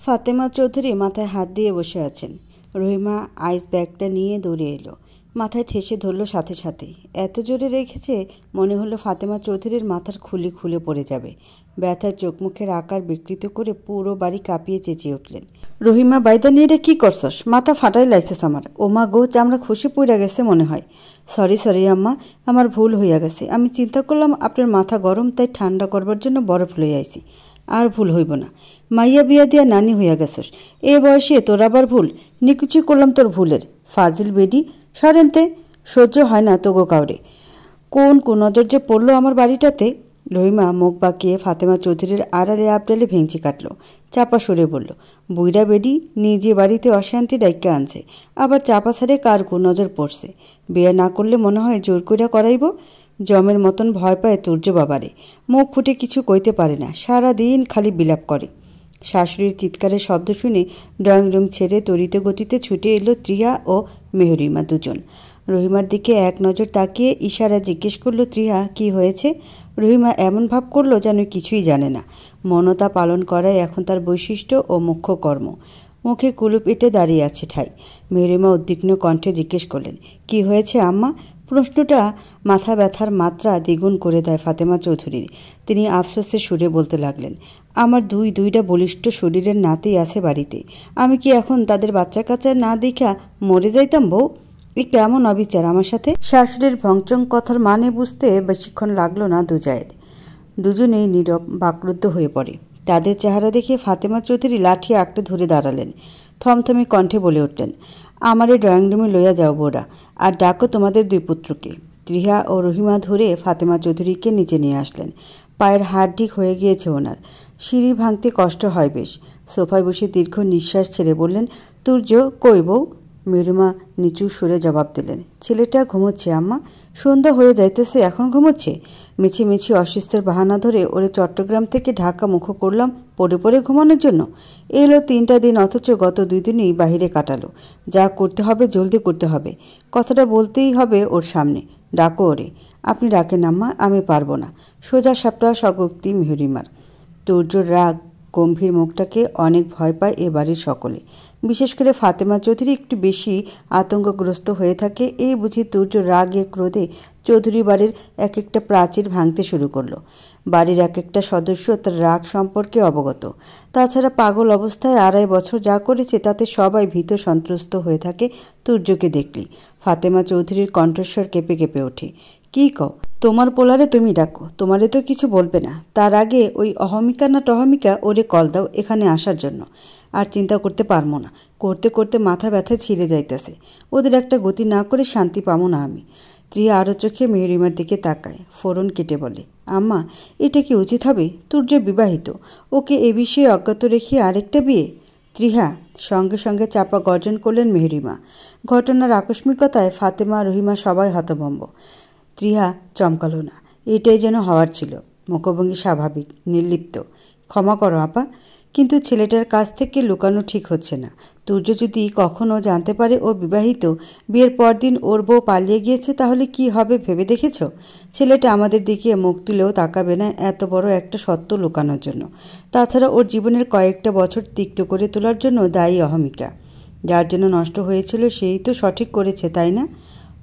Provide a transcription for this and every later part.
ফাতেমা চৌধুরী মাথায় হাত দিয়ে বসে আছেন। রহিমা আইস ব্যাগটা নিয়ে দৌড়ে এলো, মাথায় ঠেসে ধরল সাথে সাথে। এত জোরে রেখেছে মনে হলো ফাতেমা চৌধুরীর মাথার খুলি খুলে পড়ে যাবে। ব্যথার চোখ মুখের আকার বিকৃত করে পুরো বাড়ি কাঁপিয়ে চেঁচিয়ে উঠলেন, রহিমা বাইদা নিয়ে এটা কী করছস? মাথা ফাটাই লাইছস আমার। ওমা গো, চামড়া খুশি পড়ে গেছে মনে হয়। সরি আম্মা, আমার ভুল হইয়া গেছে। আমি চিন্তা করলাম আপনার মাথা গরম, তাই ঠান্ডা করবার জন্য বরফ লই আইছি। আর ভুল হইব না, মাইয়া বিয়া দিয়া নানি হইয়া গেছস। এ বয়সে তোর আবার ভুল? নিকুচি করলাম তোর ভুলের। ফাজিল বেডি, সরেনতে। সহ্য হয় না তোগো কাউরে। কোন নজর যে পড়লো আমার বাড়িটাতে। রহিমা মুখ বাঁকিয়ে ফাতেমা চৌধুরীর আড়ালে আবডালে ভেঙচি কাটল, চাপা সরে বলল, বুইড়া বেডি নিজে বাড়িতে অশান্তি ডাইকা আনছে, আবার চাপা সারে কার নজর পড়ছে। বিয়ে না করলে মনে হয় জোর কইরা করাইব। জমের মতন ভয় পায় তুর্য বাবারে, মুখ ফুটে কিছু কইতে পারে না, সারা দিন খালি বিলাপ করে। শাশুড়ির চিৎকারের শব্দ শুনে ড্রয়িং রুম ছেড়ে তরিত গতিতে ছুটে এলো ত্রিহা ও মেহরিমা দুজন। রহিমার দিকে এক নজর তাকিয়ে ইশারা জিজ্ঞেস করলো, ত্রিহা কি হয়েছে? রহিমা এমন ভাব করলো যেন কিছুই জানে না। মনতা পালন করাই এখন তার বৈশিষ্ট্য ও মুখ্য কর্ম। মুখে কুলুপ এঁটে দাঁড়িয়ে আছে ঠাই। মেহরিমা উদ্বিগ্ন কণ্ঠে জিজ্ঞেস করলেন, কি হয়েছে আম্মা? প্রশ্নটা মাথা ব্যথার মাত্রা দ্বিগুণ করে দেয় ফাতেমা চৌধুরীর। তিনি আফসোসের সুরে বলতে লাগলেন, আমার দুইটা বলিষ্ঠ শরীরের নাতি আছে বাড়িতে। আমি কি এখন তাদের বাচ্চা কাচ্চা না দেখা মরে যাইতাম বউ? এ কেমন অবিচার আমার সাথে? শাশুড়ির ভংচং কথার মানে বুঝতে বেশিক্ষণ লাগলো না দুজায়ের। দুজনেই নীরব বাকরুদ্ধ হয়ে পড়ে। তাদের চেহারা দেখে ফাতেমা চৌধুরী লাঠি আঁকড়ে ধরে দাঁড়ালেন। থমথমে কণ্ঠে বলে উঠলেন, আমারে ড্রয়িং রুমে লইয়া যাও বোরা, আর ডাকো তোমাদের দুই পুত্রকে। ত্রিহা ও রহিমা ধরে ফাতেমা চৌধুরীকে নিচে নিয়ে আসলেন। পায়ের হাড় ঠিক হয়ে গিয়েছে ওনার, সিঁড়ি ভাঙতে কষ্ট হয় বেশ। সোফায় বসে দীর্ঘ নিঃশ্বাস ছেড়ে বললেন, তুর্য কই বউ? মেহরিমা নিচু সুরে জবাব দিলেন, ছেলেটা ঘুমোচ্ছে আম্মা। সন্ধ্যা হয়ে যাইতেছে, এখন ঘুমোচ্ছে? মিছি অসুস্থের বাহানা ধরে ওরে চট্টগ্রাম থেকে ঢাকা মুখ করলাম পড়ে ঘুমানোর জন্য। এলো 3টা দিন, অথচ গত 2 দিনই বাহিরে কাটালো। যা করতে হবে জলদি করতে হবে, কথাটা বলতেই হবে ওর সামনে। ডাকো ওরে। আপনি ডাকেন আম্মা, আমি পারবো না। সোজা সাপটা স্বগোক্তি মেহরিমার। তুর্যর রাগ গম্ভীর মুখটাকে অনেক ভয় পায় এ বাড়ির সকলে, বিশেষ করে ফাতেমা চৌধুরী একটু বেশি আতঙ্কগ্রস্ত হয়ে থাকে। এই বুঝি তুর্য রাগে ক্রোধে চৌধুরী বাড়ির এক একটা প্রাচীর ভাঙতে শুরু করলো। বাড়ির এক একটা সদস্য তার রাগ সম্পর্কে অবগত। তাছাড়া পাগল অবস্থায় 2.5 বছর যা করেছে তাতে সবাই ভীত সন্ত্রস্ত হয়ে থাকে তুর্যকে দেখলেই। ফাতেমা চৌধুরীর কণ্ঠস্বর কেঁপে কেঁপে ওঠে, কি কও? তোমার পোলারে তুমি ডাকো, তোমারে তো কিছু বলবে না। তার আগে ওই অহমিকা না টহমিকা ওরে কল দাও এখানে আসার জন্য। আর চিন্তা করতে পারবো না, করতে করতে মাথা ব্যথায় ছিঁড়ে যাইতেছে। ওদের একটা গতি না করে শান্তি পাবো না আমি। ত্রিয়া আরও চোখে মেহরিমার দিকে তাকায়, ফোরন কেটে বলে, আম্মা এটা কি উচিত হবে? তুর্য বিবাহিত, ওকে এ বিষয়ে অজ্ঞাত রেখে আরেকটা বিয়ে? ত্রিহা, সঙ্গে সঙ্গে চাপা গর্জন করলেন মেহরিমা। ঘটনার আকস্মিকতায় ফাতেমা রহিমা সবাই হতভম্ব। ত্রিহা চমকালো না, এটাই যেন হওয়ার ছিল। মুখভঙ্গি স্বাভাবিক, নির্লিপ্ত। ক্ষমা করো আপা, কিন্তু ছেলেটার কাছ থেকে লুকানো ঠিক হচ্ছে না। তুর্য যদি কখনো জানতে পারে ও বিবাহিত, বিয়ের পরদিন ওর বউ পালিয়ে গিয়েছে, তাহলে কি হবে ভেবে দেখেছ? ছেলেটা আমাদের দিকে মুখ তুলেও তাকাবে না এত বড় একটা সত্য লুকানোর জন্য। তাছাড়া ওর জীবনের কয়েকটা বছর তিক্ত করে তোলার জন্য দায়ী অহমিকা। যার জন্য নষ্ট হয়েছিল সেই তো সঠিক করেছে, তাই না?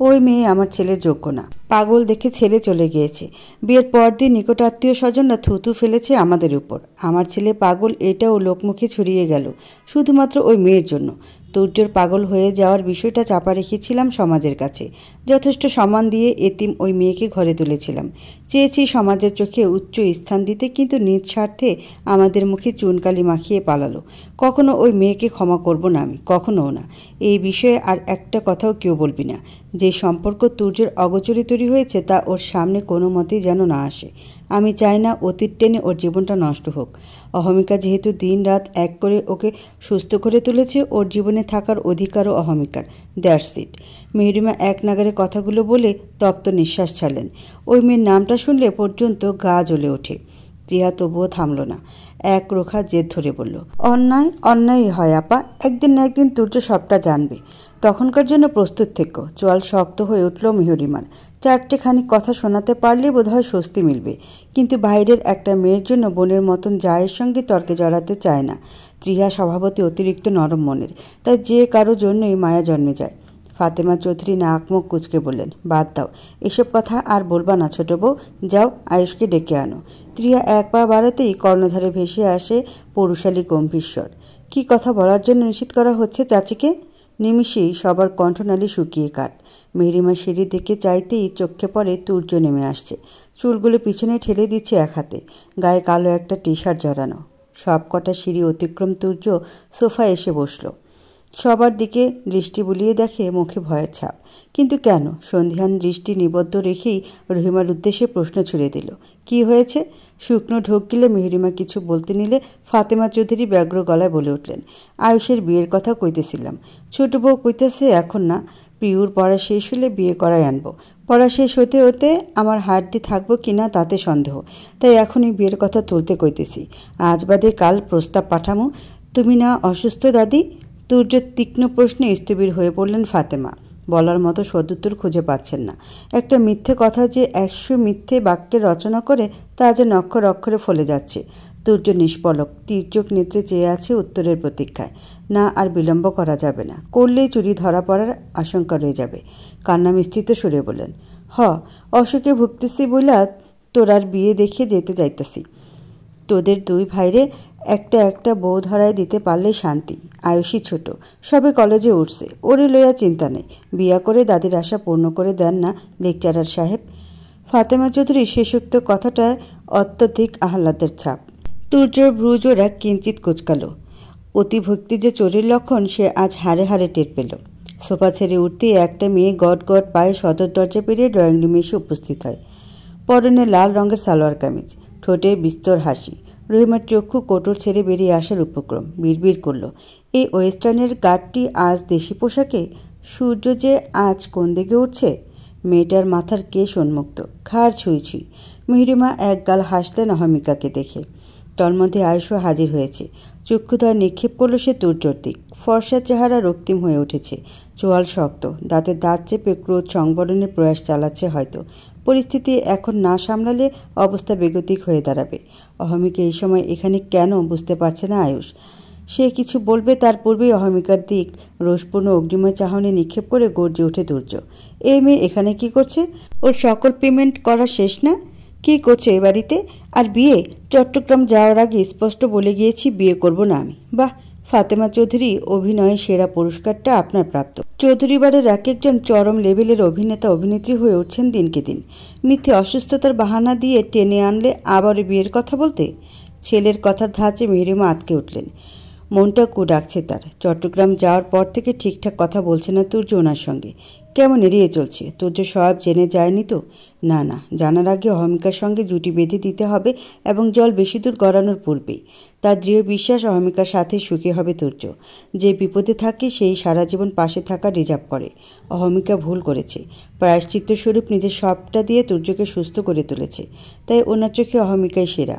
ওই মেয়ে আমার ছেলের যোগ্য না। পাগল দেখে ছেলে চলে গিয়েছে, বিয়ের পর দিন নিকট আত্মীয় স্বজনরা থুতু ফেলেছে আমাদের উপর। আমার ছেলে পাগল এটাও লোকমুখে ছড়িয়ে গেল শুধুমাত্র ওই মেয়ের জন্য। তুর্যর পাগল হয়ে যাওয়ার বিষয়টা চাপা রেখেছিলাম সমাজের কাছে, যথেষ্ট সম্মান দিয়ে এতিম ওই মেয়েকে ঘরে তুলেছিলাম। চেয়েছি সমাজের চোখে উচ্চ স্থান দিতে, কিন্তু নিজ স্বার্থে আমাদের মুখে চুনকালি মাখিয়ে পালালো। কখনো ওই মেয়েকে ক্ষমা করব না আমি, কখনোও না। এই বিষয়ে আর একটা কথাও কেউ বলবি না। যে সম্পর্ক তুর্যের অগোচরে তৈরি হয়েছে তা ওর সামনে কোনো মতেই যেন না আসে। আমি চাই না অতীত টেনে ওর জীবনটা নষ্ট হোক। অহমিকা যেহেতু দিন রাত এক করে ওকে সুস্থ করে তুলেছে, ওর জীবনে থাকার অধিকারও অহমিকার। That's it. মেহরিমা এক নাগারে কথাগুলো বলে তপ্ত নিঃশ্বাস ছাড়লেন। ওই মেয়ের নামটা শুনলে পর্যন্ত গা জ্বলে ওঠে। ত্রিয়া তবুও থামল না। এক রোখা জেদ ধরে বলল, অন্যায় অন্যায়ই হয় আপা, একদিন না একদিন তুর্য সবটা জানবে, তখনকার জন্য প্রস্তুত থেকো। চোয়াল শক্ত হয়ে উঠল মেহরিমার। চারটেখানি কথা শোনাতে পারলে বোধহয় স্বস্তি মিলবে, কিন্তু বাইরের একটা মেয়ের জন্য বোনের মতন জায়ের সঙ্গে তর্কে জড়াতে চায় না। ত্রিয়া স্বভাবতই অতিরিক্ত নরম মনের, তাই যে কারো জন্যই মায়া জন্মে যায়। ফাতেমা চৌধুরী নাক মুখ কুঁচকে বললেন, বাদ দাও, এসব কথা আর বলবা না ছোট বউ, যাও আয়ুষকে ডেকে আনো। ত্রিয়া এক পা বাড়াতেই কর্ণধারে ভেসে আসে পৌরুষালী গম্ভীর স্বর। কী কথা বলার জন্য নিষেধ করা হচ্ছে চাচিকে? নিমিষেই সবার কণ্ঠনালী শুকিয়ে কাট। মেহরিমা সিঁড়ির দিকে চাইতেই চোখে পড়ে তুর্য নেমে আসছে। চুলগুলো পিছনে ঠেলে দিচ্ছে এক হাতে, গায়ে কালো একটা টি শার্ট জড়ানো। সব কটা সিঁড়ি অতিক্রম তুর্য সোফায় এসে বসল। সবার দিকে দৃষ্টি বুলিয়ে দেখে মুখে ভয়ের ছাপ। কিন্তু কেন? সন্ধিহান দৃষ্টি নিবদ্ধ রেখেই রহিমার উদ্দেশ্যে প্রশ্ন ছুড়ে দিল, কি হয়েছে? শুকনো ঢোক গিলে মেহরিমা কিছু বলতে নিলে ফাতেমা চৌধুরী ব্যগ্র গলায় বলে উঠলেন, আয়ুষের বিয়ের কথা কইতেছিলাম। ছোট বউ কইতেছে এখন না, প্রিয়ুর পড়া শেষ হলে বিয়ে করাই আনবো। পড়া শেষ হতে হতে আমার হাড্ডি থাকবো কিনা তাতে সন্দেহ, তাই এখনই বিয়ের কথা তুলতে কইতেছি। আজ বাদে কাল প্রস্তাব পাঠামো। তুমি না অসুস্থ দাদি? তুর্যের তীক্ষ্ণ প্রশ্নে স্থবির হয়ে পড়লেন ফাতেমা। বলার মতো সদুত্তর খুঁজে পাচ্ছেন না। একটা মিথ্যে কথা যে 100 মিথ্যে বাক্যের রচনা করে তা যে অক্ষর অক্ষরে ফলে যাচ্ছে। তুর্য নিষ্পলক তীর্যক নেত্রে চেয়ে আছে উত্তরের প্রতীক্ষায়। না আর বিলম্ব করা যাবে না, করলেই চুরি ধরা পড়ার আশঙ্কা রয়ে যাবে। কান্না মিশ্রিত সুরে বললেন, অসুখে ভুগতেছি বইলা তোর আর বিয়ে দেখিয়ে যেতে যাইতেছি। তোদের দুই ভাইরে একটা একটা বউ ধরায় দিতে পারলে শান্তি। আয়ুষী ছোট, সবে কলেজে উঠছে, ওরে লইয়া চিন্তা নেই। বিয়া করে দাদির আশা পূর্ণ করে দেন না লেকচারার সাহেব। ফাতেমা চৌধুরী শেষোক্ত কথাটায় অত্যধিক আহ্লাদের ছাপ। তুর্যর ভ্রুজোড়া কিঞ্চিত কুচকাল। অতিভক্তি যে চোরের লক্ষণ সে আজ হাড়ে হাড়ে টের পেল। সোফা ছেড়ে উঠতেই একটা মেয়ে গট গট পায়ে সদর দরজা পেরিয়ে ড্রয়িং রুমে এসে উপস্থিত হয়। পরনে লাল রঙের সালোয়ার কামিজ, ঠোঁটে বিস্তর হাসি। রহিমার চক্ষু কোটর ছেড়ে বেরিয়ে আসার উপক্রম। বিড়বিড় করল, এই ওয়েস্টার্নের গার্ডটি আজ দেশি পোশাকে? সূর্য যে আজ কোন দিকে উঠছে? মেয়েটার মাথার কেশ উন্মুক্ত, ঘাড় ছুঁই ছুঁই। মেহরিমা এক গাল হাসলেন অহমিকাকে দেখে। তন্মধ্যে আয়ুষও হাজির হয়েছে। চক্ষুদ্বয় নিক্ষেপ করল সে তুর্যর দিক। ফর্সার চেহারা রক্তিম হয়ে উঠেছে, চোয়াল শক্ত, দাঁতে দাঁত চেপে ক্রোধ সংবরণের প্রয়াস চালাচ্ছে হয়তো। পরিস্থিতি এখন না সামলালে অবস্থা বেগতিক হয়ে দাঁড়াবে। অহমিকা এই সময় এখানে কেন বুঝতে পারছে না আয়ুষ। সে কিছু বলবে তার পূর্বেই অহমিকার দিক রোষপূর্ণ অগ্নিময় চাহনি নিক্ষেপ করে গর্জে ওঠে তুর্য। এই মেয়ে এখানে কি করছে? ওর সকল পেমেন্ট করা শেষ না? কি করছে এ বাড়িতে? আর বিয়ে? চট্টগ্রাম যাওয়ার আগে স্পষ্ট বলে গিয়েছি বিয়ে করব না আমি। বাহ ফাতেমা চৌধুরী, অভিনয়ে সেরা পুরস্কারটা আপনার প্রাপ্ত। চৌধুরী বাড়ির এক একজন চরম লেভেলের অভিনেতা অভিনেত্রী হয়ে উঠছেন দিনকে দিন। মিথ্যে অসুস্থতার বাহানা দিয়ে টেনে আনলে আবার বিয়ের কথা বলতে? ছেলের কথার ধাঁচে মেহরিমা আটকে উঠলেন। মনটা কু ডাকছে তার। চট্টগ্রাম যাওয়ার পর থেকে ঠিকঠাক কথা বলছে না তুর্য ওনার সঙ্গে। কেমন এড়িয়ে চলছে? তুর্য সব জেনে যায়নি তো? না, জানার আগে অহমিকার সঙ্গে জুটি বেঁধে দিতে হবে, এবং জল বেশি দূর গড়ানোর পূর্বেই। তার দৃঢ় বিশ্বাস অহমিকার সাথে সুখী হবে তুর্য। যে বিপদে থাকে সেই সারা জীবন পাশে থাকা রিজার্ভ করে। অহমিকা ভুল করেছে। প্রায়শ্চিত্ত স্বরূপ নিজের সবটা দিয়ে তুর্যকে সুস্থ করে তুলেছে, তাই ওনার চোখে অহমিকাই সেরা।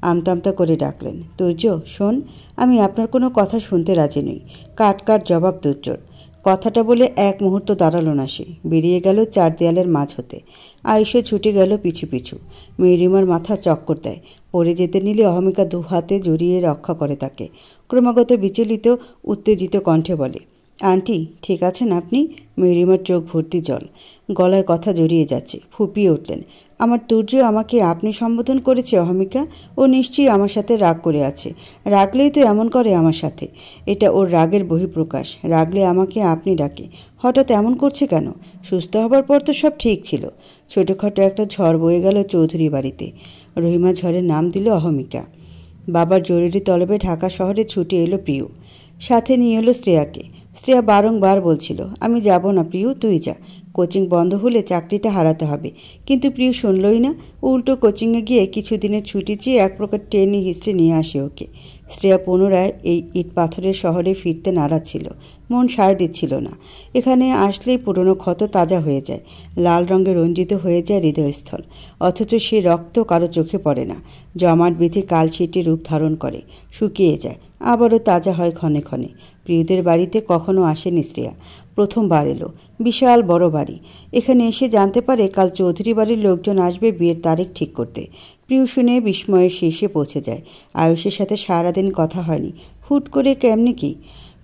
আমতা করে ডাকলেন, তুর্য শোন, আমি আপনার কোনো কথা শুনতে রাজি নই। কাট জবাব তুর্যর। কথাটা বলে এক মুহূর্ত দাঁড়ালো না সে, বেরিয়ে গেল চার দেয়ালের মাঝ হতে। আয়ুষও ছুটে গেল পিছু পিছু। মেহরিমার মাথা চক্কর দেয়। পড়ে যেতে নিলে অহমিকা দু হাতে জড়িয়ে রক্ষা করে তাকে। ক্রমাগত বিচলিত উত্তেজিত কণ্ঠে বলে, আন্টি ঠিক আছেন আপনি? মেহরিমার চোখ ভর্তি জল, গলায় কথা জড়িয়ে যাচ্ছে। ফুপিয়ে উঠলেন, আমার তুর্য আমাকে আপনি সম্বোধন করেছে অহমিকা? ও নিশ্চয়ই আমার সাথে রাগ করে আছে। রাগলেই তো এমন করে আমার সাথে। এটা ওর রাগের বহিঃপ্রকাশ। রাগলে আমাকে আপনি ডাকে, হঠাৎ এমন করছে কেন? সুস্থ হবার পর তো সব ঠিক ছিল। ছোটোখাটো একটা ঝড় বয়ে গেল চৌধুরী বাড়িতে। রহিমা ঝড়ের নাম দিল অহমিকা। বাবার জরুরি তলবে ঢাকা শহরে ছুটে এলো প্রিয়, সাথে নিয়ে এলো শ্রেয়াকে। শ্রেয়া বারংবার বলছিল, আমি যাব না প্রিয়, তুই যা, কোচিং বন্ধ হলে চাকরিটা হারাতে হবে। কিন্তু প্রিয় শুনলই না। উল্টো কোচিংয়ে গিয়ে কিছুদিনের ছুটি চেয়ে এক প্রকার টেনে হিস্ট্রি নিয়ে আসে ওকে। শ্রেয়া পুনরায় এই ইট পাথরের শহরে ফিরতে নারাজ ছিল। মন সায় দিচ্ছিল না। এখানে আসলেই পুরনো ক্ষত তাজা হয়ে যায়, লাল রঙে রঞ্জিত হয়ে যায় হৃদয়স্থল। অথচ সে রক্ত কারো চোখে পড়ে না। জমাট বেঁধে কালশিটে রূপ ধারণ করে, শুকিয়ে যায়, আবারও তাজা হয় ক্ষণে ক্ষণে। প্রিয়দের বাড়িতে কখনো আসেনি শ্রেয়া, প্রথমবার এলো। বিশাল বড় বাড়ি। এখানে এসে জানতে পারে কাল চৌধুরী বাড়ির লোকজন আসবে বিয়ের তারিখ ঠিক করতে। প্রিয় শুনে বিস্ময়ের শীর্ষে পৌঁছে যায়। আয়ুষের সাথে সারাদিন কথা হয়নি, হুট করে কেমনি কি।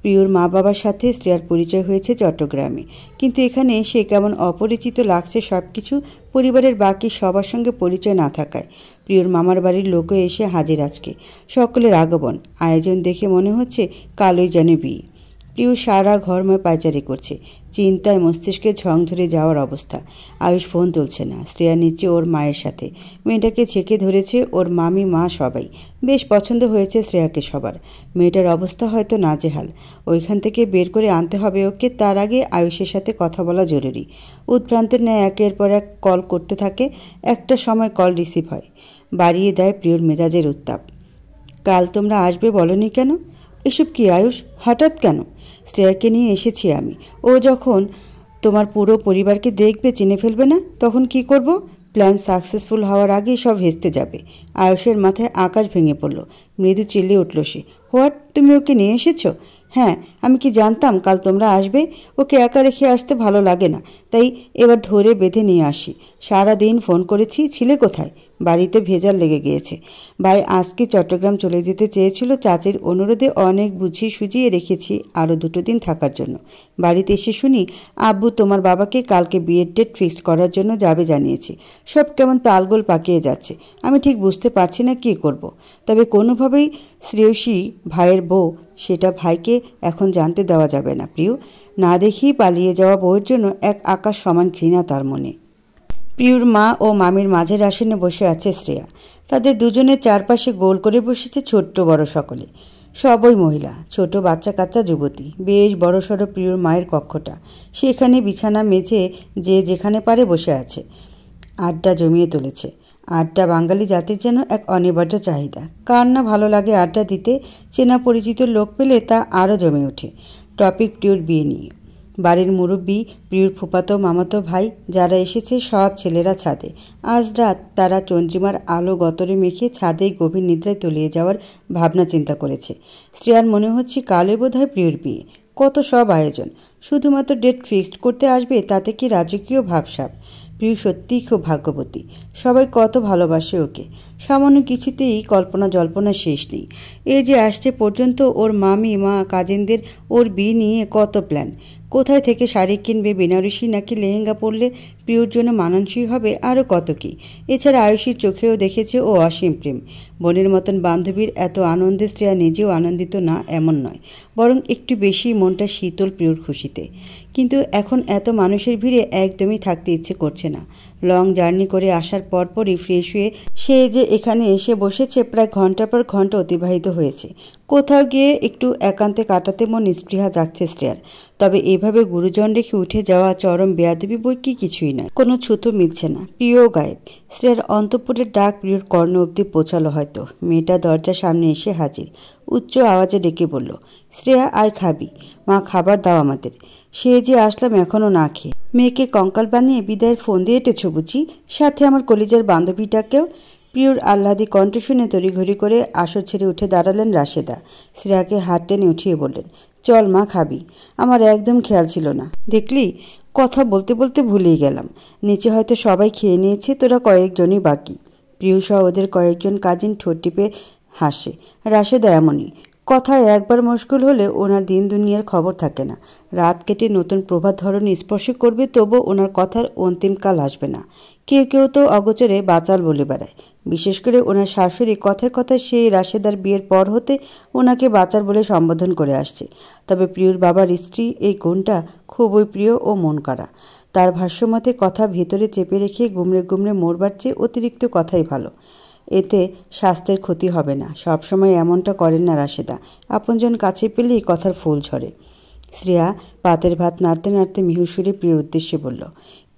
প্রিয়র মা বাবার সাথে শ্রেয়ার পরিচয় হয়েছে চট্টগ্রামে, কিন্তু এখানে সে কেমন অপরিচিত লাগছে সব কিছু, পরিবারের বাকি সবার সঙ্গে পরিচয় না থাকায়। প্রিয়র মামার বাড়ির লোকও এসে হাজির আজকে, সকলের আগমন। আয়োজন দেখে মনে হচ্ছে কালই যেন বিয়ে। প্রিয় সারা ঘরময় পায়চারি করছে, চিন্তায় মস্তিষ্কে ঝং ধরে যাওয়ার অবস্থা। আয়ুষ ফোন তুলছে না। শ্রেয়া নিচ্ছে ওর মায়ের সাথে, মেয়েটাকে ছেঁকে ধরেছে ওর মামি মা সবাই। বেশ পছন্দ হয়েছে শ্রেয়াকে সবার। মেয়েটার অবস্থা হয়তো নাজেহাল, ওইখান থেকে বের করে আনতে হবে ওকে। তার আগে আয়ুষের সাথে কথা বলা জরুরি। উদ্ভ্রান্তের ন্যায় একের পর এক কল করতে থাকে। একটা সময় কল রিসিভ হয়, বাড়িয়ে দেয় প্রিয়র মেজাজের উত্তাপ। কাল তোমরা আসবে বলনি কেন? এসব কি আয়ুষ, হঠাৎ কেন? শ্রেয়াকে নিয়ে এসেছি আমি। ও যখন তোমার পুরো পরিবারকে দেখবে, চিনে ফেলবে না, তখন কি করব? প্ল্যান সাকসেসফুল হওয়ার আগেই সব হেসতে যাবে। আয়ুষের মাথায় আকাশ ভেঙে পড়ল। মৃদু চিল্লিয়ে উঠল সে। হোয়াট, তুমি ওকে নিয়ে এসেছো? হ্যাঁ, আমি কি জানতাম কাল তোমরা আসবে? ওকে একা রেখে আসতে ভালো লাগে না, তাই এবার ধরে বেঁধে নিয়ে আসি। সারা দিন ফোন করেছি, ছিলে কোথায়? বাড়িতে ভেজাল লেগে গিয়েছে। ভাই আজকে চট্টগ্রাম চলে যেতে চেয়েছিল, চাচির অনুরোধে অনেক বুঝিয়ে সুঝিয়ে রেখেছি আরও 2 দিন থাকার জন্য। বাড়িতে এসে শুনি আব্বু তোমার বাবাকে কালকে বিয়ের ডেট ফিক্সড করার জন্য যাবে জানিয়েছে। সব কেমন তালগোল পাকিয়ে যাচ্ছে, আমি ঠিক বুঝতে পারছি না কী করব। তবে কোনোভাবেই শ্রেয়সী ভাইয়ের বউ, সেটা ভাইকে এখন জানতে দেওয়া যাবে না। প্রিয় না দেখেই পালিয়ে যাওয়া বউয়ের জন্য এক আকাশ সমান ঘৃণা তার মনে। প্রিয়র মা ও মামির মাঝের আসনে বসে আছে শ্রেয়া। তাদের দুজনের চারপাশে গোল করে বসেছে ছোট্ট বড় সকলে, সবই মহিলা, ছোট বাচ্চা কাচ্চা যুবতী। বেশ বড়সড় প্রিয়র মায়ের কক্ষটা, সেখানে বিছানা মেঝে যে যেখানে পারে বসে আছে, আড্ডা জমিয়ে তুলেছে। আড্ডা বাঙালি জাতির যেন এক অনিবার্য চাহিদা। কার না ভালো লাগে আড্ডা দিতে? চেনা পরিচিত লোক পেলে তা আরও জমে ওঠে। টপিক প্রিয়র বিয়ে নিয়ে। বাড়ির মুরব্বী, প্রিয়র ফুফাতো মামাতো ভাই যারা এসেছে, সব ছেলেরা ছাদে। আজ রাত তারা চন্দ্রিমার আলো গতরে মেখে ছাদে গভীর নিদ্রায় তলিয়ে যাওয়ার ভাবনা চিন্তা করেছে। শ্রেয়ার মনে হচ্ছে কালই বোধহয় প্রিয়র বিয়ে। কত সব আয়োজন, শুধুমাত্র ডেট ফিক্সড করতে আসবে, তাতে কি রাজকীয় ভাবসাব। প্রিয় সত্যিই খুব ভাগ্যবতী। সবাই কত ভালোবাসে ওকে। সামান্য কিছুতেই কল্পনা জল্পনা শেষ নেই। এই যে আসছে পর্যন্ত ওর মামি মা কাজিনদের ওর বিয়ে নিয়ে কত প্ল্যান। কোথায় থেকে শাড়ি কিনবে, বেনারসি নাকি লেহেঙ্গা পরলে প্রিয়র জন্য মানানসই হবে, আরও কত কী। এছাড়া আয়ুষীর চোখেও দেখেছে ও অসীম প্রেম। বোনের মতন বান্ধবীর এত আনন্দে শ্রেয়া নিজেও আনন্দিত না এমন নয়, বরং একটু বেশি মনটা শীতল প্রিয়র খুশিতে। কিন্তু এখন এত মানুষের ভিড়ে একদমই থাকতে ইচ্ছে করছে না। লং জার্নি করে আসার পরপরই ফ্রেশ হয়ে সে যে এখানে এসে বসেছে, প্রায় ঘন্টার পর ঘন্টা অতিবাহিত হয়েছে। কোথাও গিয়ে একটু একান্তে কাটাতে মন নিস্পৃহা জাগছে শ্রেয়ার। তবে এভাবে গুরুজন রেখে উঠে যাওয়া চরম বেয়াদবি বই কি কিছুই নয়। কোনো ছুতো মিলছে না। প্রিয় গায়েব। শ্রেয়ার অন্তঃপুরের ডাক প্রিয়র কর্ণ অবধি পৌঁছালো হয়তো। মেয়েটা দরজার সামনে এসে হাজির, উচ্চ আওয়াজে ডেকে বলল, শ্রেয়া আয় খাবি। মা খাবার দাও আমাদের। সে যে আসলাম এখনও না খেয়ে। মেয়েকে কঙ্কাল বানিয়ে বিদায়ের ফোন দিয়ে এটেছ বুঝি? সাথে আমার কলিজার বান্ধবীটাকেও। প্রিয়র আহ্লাদি কণ্ঠ শুনে তড়িঘড়ি করে আসর ছেড়ে উঠে দাঁড়ালেন রাশেদা। শ্রেয়াকে হাত টেনে উঠিয়ে বললেন, চল মা খাবি। আমার একদম খেয়াল ছিল না, দেখলি? কথা বলতে বলতে ভুলেই গেলাম। নিচে হয়তো সবাই খেয়ে নিয়েছে, তোরা কয়েকজনই বাকি। প্রিয়সহ ওদের কয়েকজন কাজিন ঠোঁট টিপে হাসে। রাশেদা এমনই, কথায় একবার মশগুল হলে ওনার দিন দুনিয়ার খবর থাকে না। রাত কেটে নতুন প্রভাত ধরনী স্পর্শ করবে, তবু ওনার কথার অন্তিমকাল আসবে না। কেউ কেউ তো অগোচরে বাচাল বলে বেড়ায়। বিশেষ করে ওনার শাশুড়ি কথায় কথায় সেই রাশেদার বিয়ের পর হতে ওনাকে বাচাল বলে সম্বোধন করে আসছে। তবে প্রিয়র বাবার স্ত্রী এই গুণটা খুবই প্রিয় ও মন করা। তার ভাষ্যমতে কথা ভেতরে চেপে রেখে গুমড়ে গুমড়ে মরবার চেয়ে অতিরিক্ত কথাই ভালো। এতে স্বাস্থ্যের ক্ষতি হবে না। সবসময় এমনটা করেন না রাশেদা। আপনজন কাছে পেলেই কথার ফুল ঝরে। শ্রেয়া পাতের ভাত নাড়তে নাড়তে মিহুসুরে প্রিয়র উদ্দেশ্যে বলল,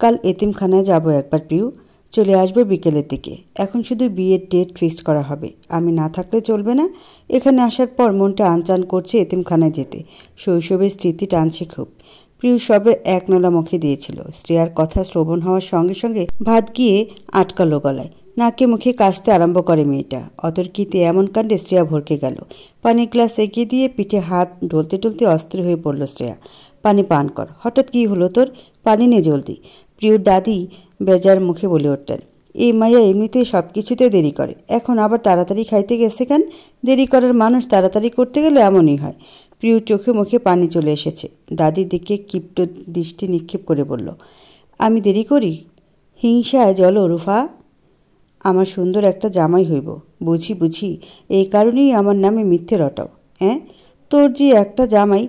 কাল এতিমখানায় যাব একবার প্রিয়। চলে আসবে বিকেলের দিকে। এখন শুধু বিয়ের ডেট ফিক্সড করা হবে। আমি না থাকলে চলবে না। এখানে আসার পর মনটা আনচান করছে এতিমখানায় যেতে। শৈশবের স্মৃতি টানছে খুব। প্রিয় সবে এক নলা মুখে দিয়েছিল। শ্রেয়ার কথা শ্রবণ হওয়ার সঙ্গে সঙ্গে ভাত গিয়ে আটকালো গলায়। নাকে মুখে কাশতে আরম্ভ করে মেয়েটা। অতর্কিতে এমন কাণ্ডে শ্রেয়া ভরকে গেল। পানির গ্লাস এগিয়ে দিয়ে পিঠে হাত ডলতে ডলতে অস্থির হয়ে পড়ল শ্রেয়া। পানি পান কর। হঠাৎ কী হলো তোর? পানি নে জলদি। প্রিয়র দাদি বেজার মুখে বলে উঠলেন, এই মাইয়া এমনিতেই সব কিছুতে দেরি করে, এখন আবার তাড়াতাড়ি খাইতে গেছে কেন? দেরি করার মানুষ তাড়াতাড়ি করতে গেলে এমনই হয়। প্রিয়র চোখে মুখে পানি চলে এসেছে। দাদির দিকে ক্ষিপ্ত দৃষ্টি নিক্ষেপ করে বলল, আমি দেরি করি? হিংসায় জল রুফা। আমার সুন্দর একটা জামাই হইব। বুঝি বুঝি, এই কারণেই আমার নামে মিথ্যে রটাও। হ্যাঁ, তোর যে একটা জামাই,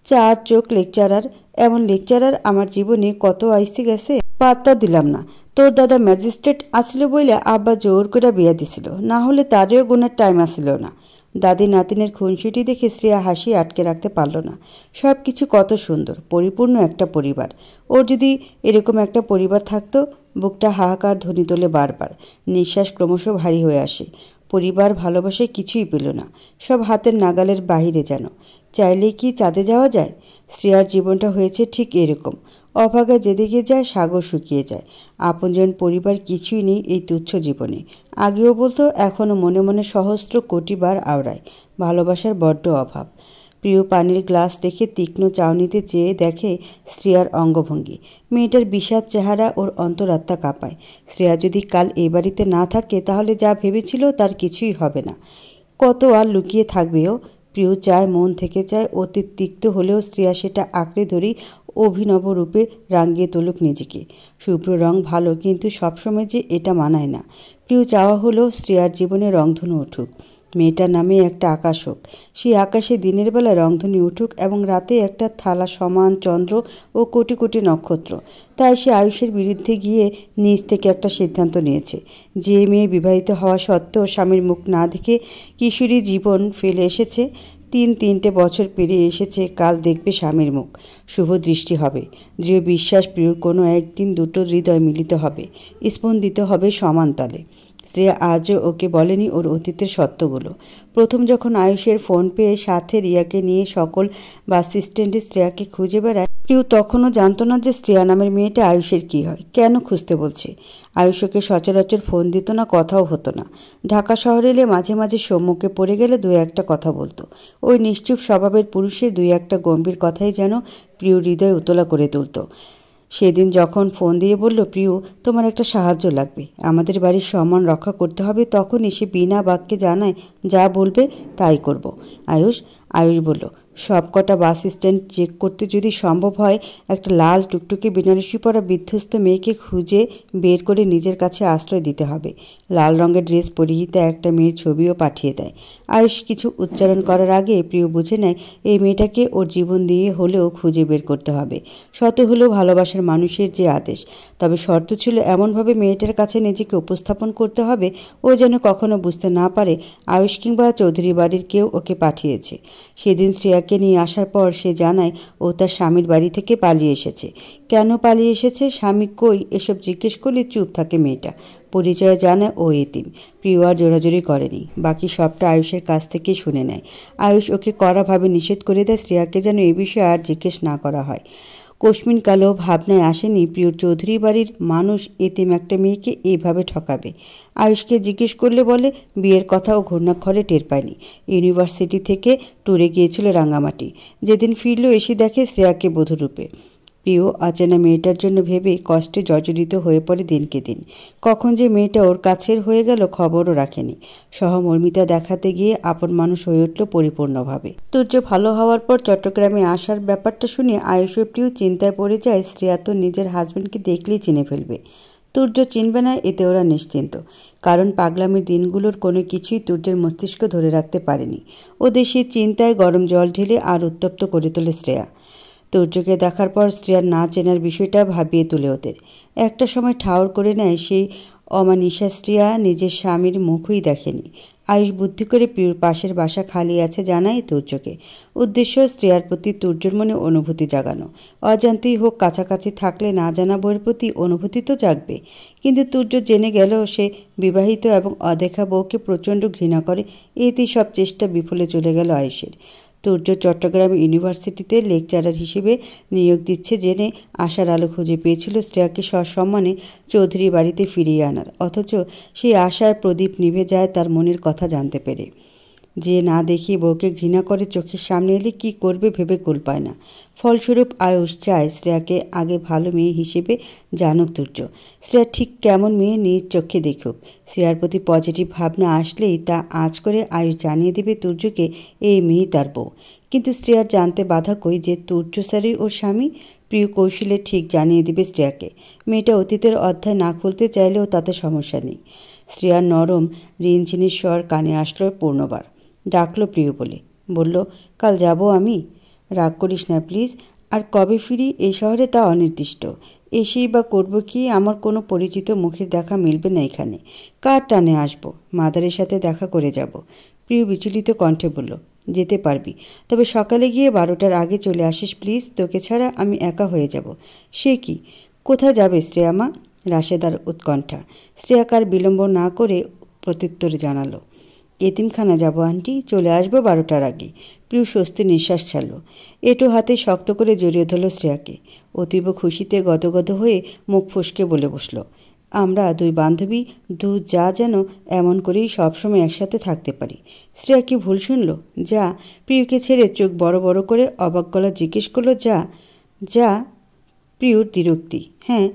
4 চোখ লেকচারার। এমন লেকচারার আমার জীবনে কত আইসি গেছে, পাত্তা দিলাম না। তোর দাদা ম্যাজিস্ট্রেট আসিল বইলে আব্বা জোর করে বিয়া দিছিল, না হলে তারও গুণের টাইম আসিল না। দাদি নাতিনের খুনসুটি দেখে শ্রেয়া হাসি আটকে রাখতে পারল না। সব কিছু কত সুন্দর, পরিপূর্ণ একটা পরিবার। ওর যদি এরকম একটা পরিবার থাকতো। বুকটা হাহাকার ধ্বনি তোলে বারবার। নিঃশ্বাস ক্রমশ ভারী হয়ে আসে। পরিবার ভালোবাসায় কিছুই পেল না। সব হাতের নাগালের বাহিরে যেন। চাইলে কি চাঁদে যাওয়া যায়? শ্রেয়ার জীবনটা হয়েছে ঠিক এরকম। অভাগা যেদিকে যায় সাগর শুকিয়ে যায়। আপনজন পরিবার কিছুই নেই এই তুচ্ছ জীবনে। আগেও বলতো, এখনও মনে মনে সহস্র কোটি বার আওড়ায়। ভালোবাসার বড্ড অভাব। প্রিয় পানির গ্লাস রেখে তীক্ষ্ণ চাউনিতে চেয়ে দেখে শ্রেয়ার অঙ্গভঙ্গি। মেয়েটার বিষাদ চেহারা ওর অন্তরাত্মা কাঁপায়। শ্রেয়া যদি কাল এই বাড়িতে না থাকে তাহলে যা ভেবেছিল তার কিছুই হবে না। কত আর লুকিয়ে থাকবেও। প্রিয় চায়, মন থেকে চায়, অতি তিক্ত হলেও শ্রেয়া সেটা আঁকড়ে ধরি অভিনব রূপে রাঙিয়ে তুলুক নিজেকে। শুভ্র রং ভালো, কিন্তু সবসময় যে এটা মানায় না। প্রিয় চাওয়া হলো শ্রেয়ার জীবনে রংধনু উঠুক। মেয়েটার নামে একটা আকাশ হোক। সেই আকাশে দিনের বেলা রংধনু উঠুক এবং রাতে একটা থালা সমান চন্দ্র ও কোটি কোটি নক্ষত্র। তাই সে আয়ুষের বিরুদ্ধে গিয়ে নিজ থেকে একটা সিদ্ধান্ত নিয়েছে। যে মেয়ে বিবাহিত হওয়া সত্ত্বেও স্বামীর মুখ না দেখে কিশোরী জীবন ফেলে এসেছে, 3 বছর পেরিয়ে এসেছে, কাল দেখবে স্বামীর মুখ। শুভ দৃষ্টি হবে। দৃঢ় বিশ্বাস প্রিয়র কোনো একদিন দুটো হৃদয় মিলিত হবে, স্পন্দিত হবে সমান তালে। শ্রেয়া আজও ওকে বলেনি ওর অতীতের সত্যগুলো। প্রথম যখন আয়ুষের ফোন পেয়ে সাথে রিয়াকে নিয়ে সকল বাস স্ট্যান্ডে শ্রেয়াকে খুঁজে বেড়ায়, প্রিয় তখনও জানতো না যে শ্রেয়া নামের মেয়েটা আয়ুষের কী হয়, কেন খুঁজতে বলছে। আয়ুষ ওকে সচরাচর ফোন দিত না, কথাও হতো না। ঢাকা শহরে এলে মাঝে মাঝে সম্মুখে পড়ে গেলে 2-1টা কথা বলতো। ওই নিশ্চুপ স্বভাবের পুরুষের 2-1টা গম্ভীর কথাই যেন প্রিয় হৃদয় উতলা করে তুলত। সেদিন যখন ফোন দিয়ে বলল, প্রিয় তোমার একটা সাহায্য লাগবে, আমাদের বাড়ির সম্মান রক্ষা করতে হবে, তখনই সে বিনা বাক্যে জানায়, যা বলবে তাই করব। আয়ুষ বলল, সবকটা বাস স্ট্যান্ড চেক করতে যদি সম্ভব হয় একটা লাল টুকটুকে বেনারসি পরা বিধ্বস্ত মেয়েকে খুঁজে বের করে নিজের কাছে আশ্রয় দিতে হবে। লাল রঙের ড্রেস পরিহিতা একটা মেয়ের ছবিও পাঠিয়ে দেয়। আয়ুষ কিছু উচ্চারণ করার আগে প্রিয় বুঝে নেয় এই মেয়েটাকে ওর জীবন দিয়ে হলেও খুঁজে বের করতে হবে। শত হলেও ভালোবাসার মানুষের যে আদেশ। তবে শর্ত ছিল এমনভাবে মেয়েটার কাছে নিজেকে উপস্থাপন করতে হবে ও যেন কখনো বুঝতে না পারে আয়ুষ কিংবা চৌধুরী বাড়ির কেউ ওকে পাঠিয়েছে। সেদিন শ্রেয়াকে নিয়ে আসার পর সে জানায় ও তার স্বামীর বাড়ি থেকে পালিয়ে এসেছে। কেন পালিয়ে এসেছে, স্বামী কই, এসব জিজ্ঞেস করলে চুপ থাকে মেয়েটা। পরিচয় জানায় ও এতিম। প্রিয় আর জোরাজোরি করেনি, বাকি সবটা আয়ুষের কাছ থেকেই শুনে নেয়। আয়ুষ ওকে কড়াভাবে নিষেধ করে দেয় শ্রেয়াকে যেন এ বিষয়ে আর জিজ্ঞেস না করা হয়। কোশমিনকালেও ভাবনায় আসেনি প্রিয় চৌধুরী বাড়ির মানুষ এতিম একটা মেয়েকে এইভাবে ঠকাবে। আয়ুষকে জিজ্ঞেস করলে বলে বিয়ের কথাও ঘূর্ণাক্ষরে টের পায়নি। ইউনিভার্সিটি থেকে ট্যুরে গিয়েছিল রাঙামাটি। যেদিন ফিরল এসে দেখে শ্রেয়াকে বধূরূপে। প্রিয় অচেনা মেয়েটার জন্য ভেবে কষ্টে জর্জরিত হয়ে পড়ে দিনকে দিন। কখন যে মেয়েটা ওর কাছের হয়ে গেল খবরও রাখেনি। সহমর্মিতা দেখাতে গিয়ে আপন মানুষ হয়ে উঠল পরিপূর্ণভাবে। তুর্য ভালো হওয়ার পর চট্টগ্রামে আসার ব্যাপারটা শুনে আয়ুষ ও প্রিয় চিন্তায় পড়ে যায় শ্রেয়া তো নিজের হাজব্যান্ডকে দেখলেই চিনে ফেলবে। তুর্য চিনবে না এতে ওরা নিশ্চিন্ত, কারণ পাগলামির দিনগুলোর কোনো কিছুই তুর্যের মস্তিষ্ক ধরে রাখতে পারেনি। ওদের সেই চিন্তায় গরম জল ঢেলে আর উত্তপ্ত করে তোলে শ্রেয়া। তুর্যকে দেখার পর শ্রেয়ার না চেনার বিষয়টা ভাবিয়ে তোলে ওদের। একটা সময় ঠাউর করে নেয় সেই অমানিসা শ্রেয়া নিজের স্বামীর মুখই দেখেনি। আয়ুষ বুদ্ধি করে প্রিয়র পাশের বাসা খালি আছে জানাই তুর্যকে। উদ্দেশ্য শ্রেয়ার প্রতি তুর্যর মনে অনুভূতি জাগানো। অজান্তেই হোক কাছাকাছি থাকলে না জানা বউয়ের প্রতি অনুভূতি তো জাগবে। কিন্তু তুর্য জেনে গেল সে বিবাহিত এবং অদেখা বউকে প্রচণ্ড ঘৃণা করে। এতেই সব চেষ্টা বিফলে চলে গেল আয়ুষের। তুর্য চট্টগ্রাম ইউনিভার্সিটিতে লেকচারার হিসেবে নিয়োগ দিচ্ছে জেনে আশার আলো খুঁজে পেয়েছিল শ্রেয়াকে সসম্মানে চৌধুরী বাড়িতে ফিরিয়ে আনার। অথচ সেই আশার প্রদীপ নিভে যায় তার মনের কথা জানতে পেরে। যে না দেখিয়ে বউকে ঘৃণা করে চোখের সামনে এলে কী করবে ভেবে কুল পায় না। ফলস্বরূপ আয়ুষ চায় শ্রেয়াকে আগে ভালো মেয়ে হিসেবে জানুক তুর্য। শ্রেয়া ঠিক কেমন মেয়ে নিজ চোখে দেখুক। শ্রেয়ার প্রতি পজিটিভ ভাবনা আসলেই তা আঁচ করে আয়ুষ জানিয়ে দেবে তুর্যকে এই মেয়েই তার বউ। কিন্তু শ্রেয়ার জানতে বাধা কই যে তুর্য স্যারই ওর স্বামী। প্রিয় কৌশলে ঠিক জানিয়ে দিবে শ্রেয়াকে। মেয়েটা অতীতের অধ্যায় না খুলতে চাইলেও তাতে সমস্যা নেই। শ্রেয়ার নরম রিনঝিনের স্বর কানে আসলো পূর্ণবার। ডাকলো প্রিয় বলে। বলল, কাল যাব আমি। রাগ করিস না প্লিজ। আর কবে ফিরি এই শহরে তা অনির্দিষ্ট। এসেই বা করবো কি? আমার কোনো পরিচিত মুখের দেখা মিলবে না এখানে। কার টানে আসবো? মাদারের সাথে দেখা করে যাব। প্রিয় বিচলিত কণ্ঠে বলল, যেতে পারবি, তবে সকালে গিয়ে 12টার আগে চলে আসিস প্লিজ। তোকে ছাড়া আমি একা হয়ে যাব। সে কি? কোথায় যাবে শ্রেয়ামা? রাশেদার উৎকণ্ঠা। শ্রেয়াকার বিলম্ব না করে প্রত্যুত্তরে জানালো, এতিমখানা যাব আন্টি, চলে আসবো 12টার আগে। প্রিয় স্বস্তি নিঃশ্বাস ছাড়ল। এঁটো হাতে শক্ত করে জড়িয়ে ধরল শ্রেয়াকে। অতীব খুশিতে গদগদ হয়ে মুখ ফসকে বলে বসল, আমরা দুই বান্ধবী দু যা যেন এমন করেই সবসময় একসাথে থাকতে পারি। শ্রেয়া কি ভুল শুনল? যা। প্রিয়কে ছেড়ে চোখ বড় বড় করে অবাক গলা জিজ্ঞেস করলো, যা? যা? প্রিয়র দ্বিরুক্তি। হ্যাঁ,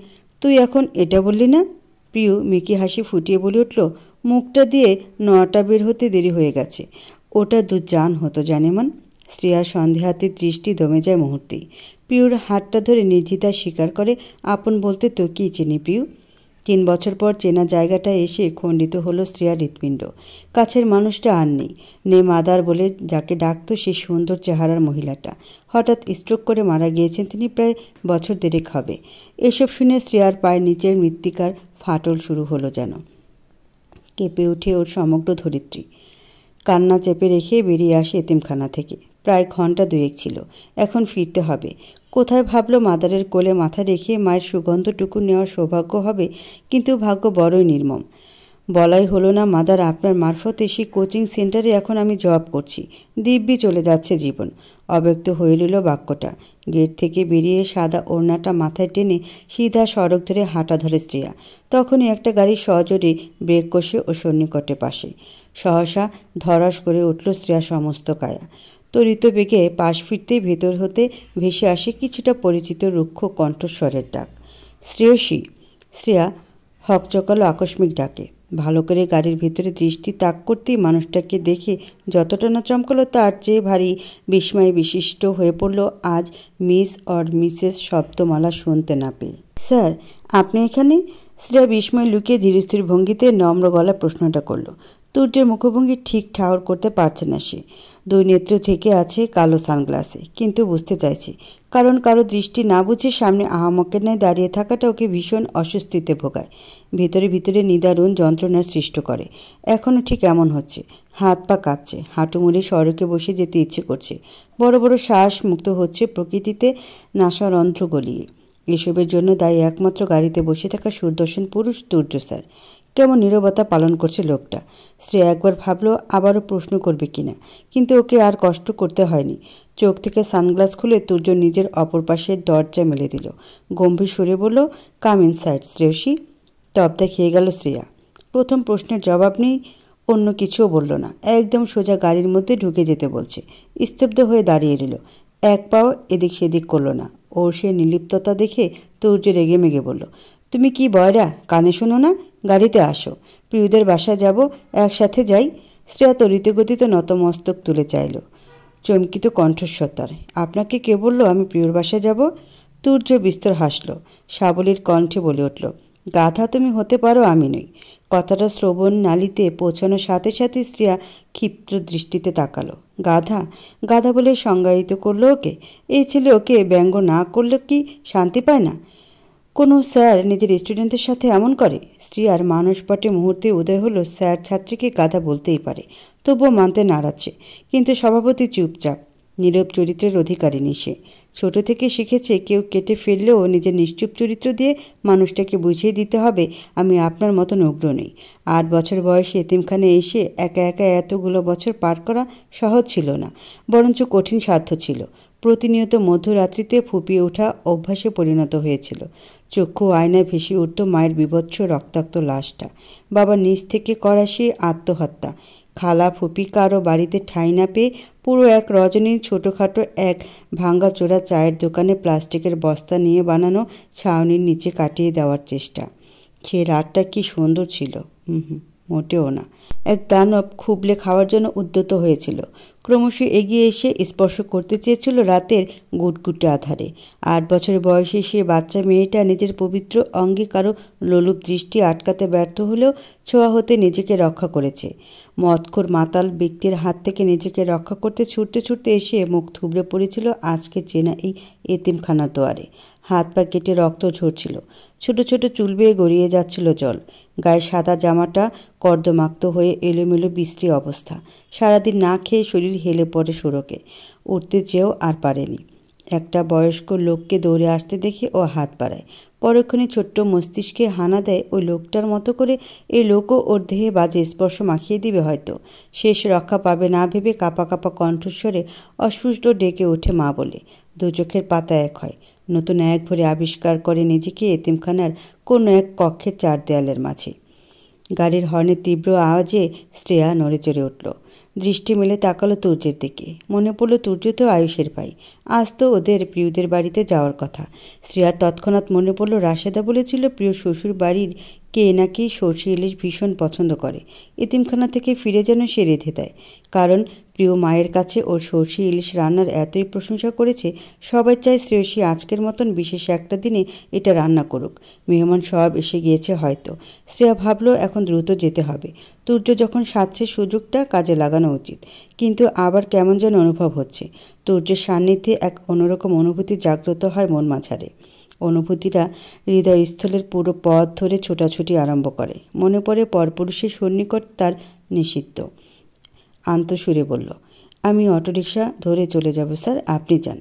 তুই এখন এটা বললি না? প্রিয় মেকি হাসি ফুটিয়ে বলে উঠল, মুখটা দিয়ে নটা বের হতে দেরি হয়ে গেছে। ওটা দুজান হতো জানেমান। শ্রেয়ার সন্দেহাতীত দৃষ্টি দমে যায় মুহূর্তেই। প্রিয়র হাতটা ধরে নির্দ্বিধায় স্বীকার করে, আপন বলতে তো কী চিনি প্রিয়। 3 বছর পর চেনা জায়গাটা এসে খণ্ডিত হলো শ্রেয়ার হৃৎপিণ্ড। কাছের মানুষটা আর নেই। মাদার বলে যাকে ডাকত সেই সুন্দর চেহারার মহিলাটা। হঠাৎ স্ট্রোক করে মারা গিয়েছেন তিনি, প্রায় বছর দেড়েক হবে। এসব শুনে শ্রেয়ার পায়ের নিচের মৃত্তিকার ফাটল শুরু হলো যেন। কেঁপে ওঠে ওর সমগ্র ধরিত্রী। কান্না চেপে রেখে বেরিয়ে আসে এতিমখানা থেকে। প্রায় ঘন্টা 2 ছিল। এখন ফিরতে হবে। কোথায় ভাবলো মাদারের কোলে মাথা রেখে মায়ের সুগন্ধটুকু নেওয়ার সৌভাগ্য হবে, কিন্তু ভাগ্য বড়ই নির্মম। বলাই হলো না, মাদার আপনার মারফতে সেই কোচিং সেন্টারে এখন আমি জব করছি। দিব্যি চলে যাচ্ছে জীবন। অব্যক্ত হয়ে রইল বাক্যটা। গেট থেকে বেরিয়ে সাদা ওড়নাটা মাথায় টেনে সিধা সড়ক ধরে হাঁটা ধরে শ্রেয়া। তখনই একটা গাড়ি সজোরে ব্রেক কষে ও সন্নিকটে পাশে। সহসা ধরাস করে উঠল শ্রেয়া সমস্ত কায়া। তরিত বেগে পাশ ফিরতেই ভেতর হতে ভেসে আসে কিছুটা পরিচিত রুক্ষ কণ্ঠস্বরের ডাক, শ্রেয়সী। শ্রেয়া হকচকালো আকস্মিক ডাকে। ভালো করে গাড়ির ভেতরে দৃষ্টি তাক করতেই মানুষটাকে দেখে যতটা না চমকালো তার চেয়ে ভারী বিস্ময় বিশিষ্ট হয়ে পড়ল আজ মিস অর মিসেস শব্দমালা শুনতে না পেয়ে। স্যার, আপনি এখানে? শ্রেয়া বিস্ময় লুকিয়ে ধীরস্থির ভঙ্গিতে নম্র গলা প্রশ্নটা করল। তুর্যের মুখভঙ্গি ঠিক ঠাউর করতে পারছে না সে। 2 নেত্র থেকে আছে কালো সানগ্লাসে, কিন্তু বুঝতে চাইছে, কারণ কারো দৃষ্টি না বুঝে সামনে আহামকের ন্যায় দাঁড়িয়ে থাকাটা ওকে ভীষণ অস্বস্তিতে ভোগায়। ভিতরে ভিতরে নিদারুণ যন্ত্রণার সৃষ্টি করে। এখনও ঠিক এমন হচ্ছে। হাত পা কাঁপছে, হাঁটু মুড়ে সড়কে বসে যেতে ইচ্ছে করছে। বড় বড় শ্বাস মুক্ত হচ্ছে প্রকৃতিতে নাসারন্ধ্র গলিয়ে। এসবের জন্য দায়ী একমাত্র গাড়িতে বসে থাকা সুদর্শন পুরুষ তুর্য স্যার। কেমন নীরবতা পালন করছে লোকটা। শ্রেয়া একবার ভাবলো আবারও প্রশ্ন করবে কিনা, কিন্তু ওকে আর কষ্ট করতে হয়নি। চোখ থেকে সানগ্লাস খুলে তুর্য নিজের অপর পাশের দরজা মেলে দিল। গম্ভীর সুরে বলল, কাম ইনসাইড শ্রেয়সী। তবদা খেয়ে গেল শ্রেয়া। প্রথম প্রশ্নের জবাব নেই, অন্য কিছুও বলল না। একদম সোজা গাড়ির মধ্যে ঢুকে যেতে বলছে। স্তব্ধ হয়ে দাঁড়িয়ে রইল। এক পাও এদিক সেদিক করল না। ওর সে নির্লিপ্ততা দেখে তুর্য রেগে মেগে বলল, তুমি কি বয়রা, কানে শোনো না? গাড়িতে আসো, প্রিয়দের বাসায় যাব, একসাথে যাই। শ্রেয়া তরিত গতিতে নতমস্তক তুলে চাইল। চমকিত কণ্ঠস্বর তার, আপনাকে কে বলল আমি প্রিয়র বাসায় যাব? তুর্য বিস্তর হাসল। সাবলীর কণ্ঠে বলে উঠল, গাধা তুমি হতে পারো, আমি নই। কথাটা শ্রবণ নালীতে পৌঁছানোর সাথে সাথে শ্রেয়া ক্ষিপ্র দৃষ্টিতে তাকালো। গাধা? গাধা বলে সংজ্ঞায়িত করলো ওকে? এই ছেলে ওকে ব্যঙ্গ না করলে কি শান্তি পায় না? কোনো স্যার নিজের স্টুডেন্টদের সাথে এমন করে? শ্রিয়ার মানসপটে মুহূর্তে উদয় হলো স্যার ছাত্রীকে গাধা বলতেই পারে, তবুও মানতে নাড়াচ্ছে। কিন্তু স্বভাবতই চুপচাপ, নীরব চরিত্রের অধিকারিণী সে। ছোট থেকে শিখেছে কেউ কেটে ফেললেও নিজের নিশ্চুপ চরিত্র দিয়ে মানুষটাকে বুঝিয়ে দিতে হবে আমি আপনার মতন উগ্র নই। 8 বছর বয়সে এতিমখানে এসে একা একা এতগুলো বছর পার করা সহজ ছিল না, বরঞ্চ কঠিন সাধ্য ছিল। প্রতিনিয়ত মধ্যরাত্রিতে ফুপিয়ে ওঠা অভ্যাসে পরিণত হয়েছিল। চক্ষু আয়নায় ভেসে উঠত মায়ের বীভৎস রক্তাক্ত লাশটা, বাবার নিচ থেকে করা সেই আত্মহত্যা। খালা ফুপি কারো বাড়িতে ঠাঁই না পেয়ে পুরো এক রজনীর ছোটোখাটো এক ভাঙ্গাচোরা চায়ের দোকানে প্লাস্টিকের বস্তা নিয়ে বানানো ছাউনির নিচে কাটিয়ে দেওয়ার চেষ্টা। সে রাতটা কি সুন্দর ছিল! মোটেও না। এক দানব খুবলে খাওয়ার জন্য উদ্যত হয়েছিল, ক্রমশ এগিয়ে এসে স্পর্শ করতে চেয়েছিল রাতের গুটগুটে আধারে। 8 বছর বয়সে সে বাচ্চা মেয়েটা নিজের পবিত্র অঙ্গে কারো লোলুপ দৃষ্টি আটকাতে ব্যর্থ হলেও ছোঁয়া হতে নিজেকে রক্ষা করেছে। মদখোর মাতাল ব্যক্তির হাত থেকে নিজেকে রক্ষা করতে ছুটতে ছুটতে এসে মুখ থুবড়ে পড়েছিল আজকের চেনা এই এতিমখানার দুয়ারে। হাত পা কেটে রক্ত ঝরছিল, ছোট ছোট চুল বেয়ে গড়িয়ে যাচ্ছিল জল। গায়ে সাদা জামাটা কর্দমাক্ত হয়ে এলোমেলো বিশ্রী অবস্থা। সারাদিন না খেয়ে শরীর হেলে পড়ে সড়কে, উঠতে চেয়েও আর পারেনি। একটা বয়স্ক লোককে দৌড়ে আসতে দেখে ও হাত বাড়ায়। পরক্ষণে ছোট্ট মস্তিষ্কে হানা দেয় ওই লোকটার মতো করে এই লোকও ওর দেহে বাজে স্পর্শ মাখিয়ে দিবে হয়তো। শেষ রক্ষা পাবে না ভেবে কাঁপা কাঁপা কণ্ঠস্বরে অস্ফুট ডেকে ওঠে মা বলে। দু চোখের পাতা এক হয়, নতুন এক ভরে আবিষ্কার করে নিজেকে এতিমখানার কোনো এক কক্ষের 4 দেয়ালের মাঝে। গাড়ির হর্নের তীব্র আওয়াজে শ্রেয়া নড়ে চড়ে উঠল। দৃষ্টি মেলে তাকালো তুর্যের দিকে। মনে পড়ল তুর্য তো আয়ুষের ভাই, আজ তো ওদের প্রিয়দের বাড়িতে যাওয়ার কথা। শ্রেয়ার তৎক্ষণাৎ মনে পড়ল রাশেদা বলেছিল প্রিয় শ্বশুর বাড়ির কে নাকি সর্ষে ইলিশ ভীষণ পছন্দ করে, এতিমখানা থেকে ফিরে যেন সে রেঁধে দেয়। কারণ প্রিয় মায়ের কাছে ওর সর্ষে ইলিশ রান্নার এতই প্রশংসা করেছে, সবাই চায় শ্রেয়সী আজকের মতন বিশেষ একটা দিনে এটা রান্না করুক। মেহমান সব এসে গিয়েছে হয়তো। শ্রেয়া ভাবল এখন দ্রুত যেতে হবে। তুর্য যখন সাজছে সুযোগটা কাজে লাগানো উচিত। কিন্তু আবার কেমন যেন অনুভব হচ্ছে। তুর্যের সান্নিধ্যে এক অন্যরকম অনুভূতি জাগ্রত হয় মন মাঝারে। অনুভূতিটা হৃদয়স্থলের পুরো পথ ধরে ছোটাছুটি আরম্ভ করে। মনে পড়ে পরপুরুষের সন্নিকট তার নিষিদ্ধ। আন্তঃসুরে বলল, আমি অটোরিকশা ধরে চলে যাব স্যার, আপনি যান।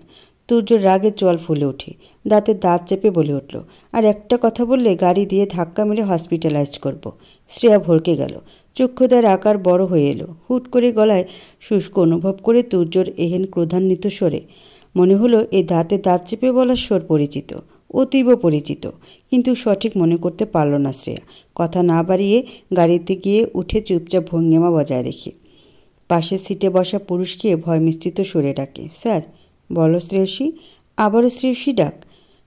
তুর্যর রাগে জল ফুলে ওঠে, দাঁতে দাঁত চেপে বলে উঠল, আর একটা কথা বললে গাড়ি দিয়ে ধাক্কা মেরে হসপিটালাইজড করব। শ্রেয়া ভরকে গেল, চক্ষুদার আকার বড় হয়ে এলো। হুট করে গলায় শুষ্ক অনুভব করে তুর্যর এহেন ক্রোধান্বিত স্বরে মনে হলো এই দাঁতে দাঁত চেপে বলার স্বর পরিচিত, অতীব পরিচিত। কিন্তু সঠিক মনে করতে পারল না শ্রেয়া। কথা না বাড়িয়ে গাড়িতে গিয়ে উঠে চুপচাপ ভঙ্গিমা বজায় রেখে পাশের সিটে বসা পুরুষকে ভয় মিশ্রিত সরে ডাকে, স্যার। বলো শ্রেয়সী। আবারও শ্রেয়সী ডাক।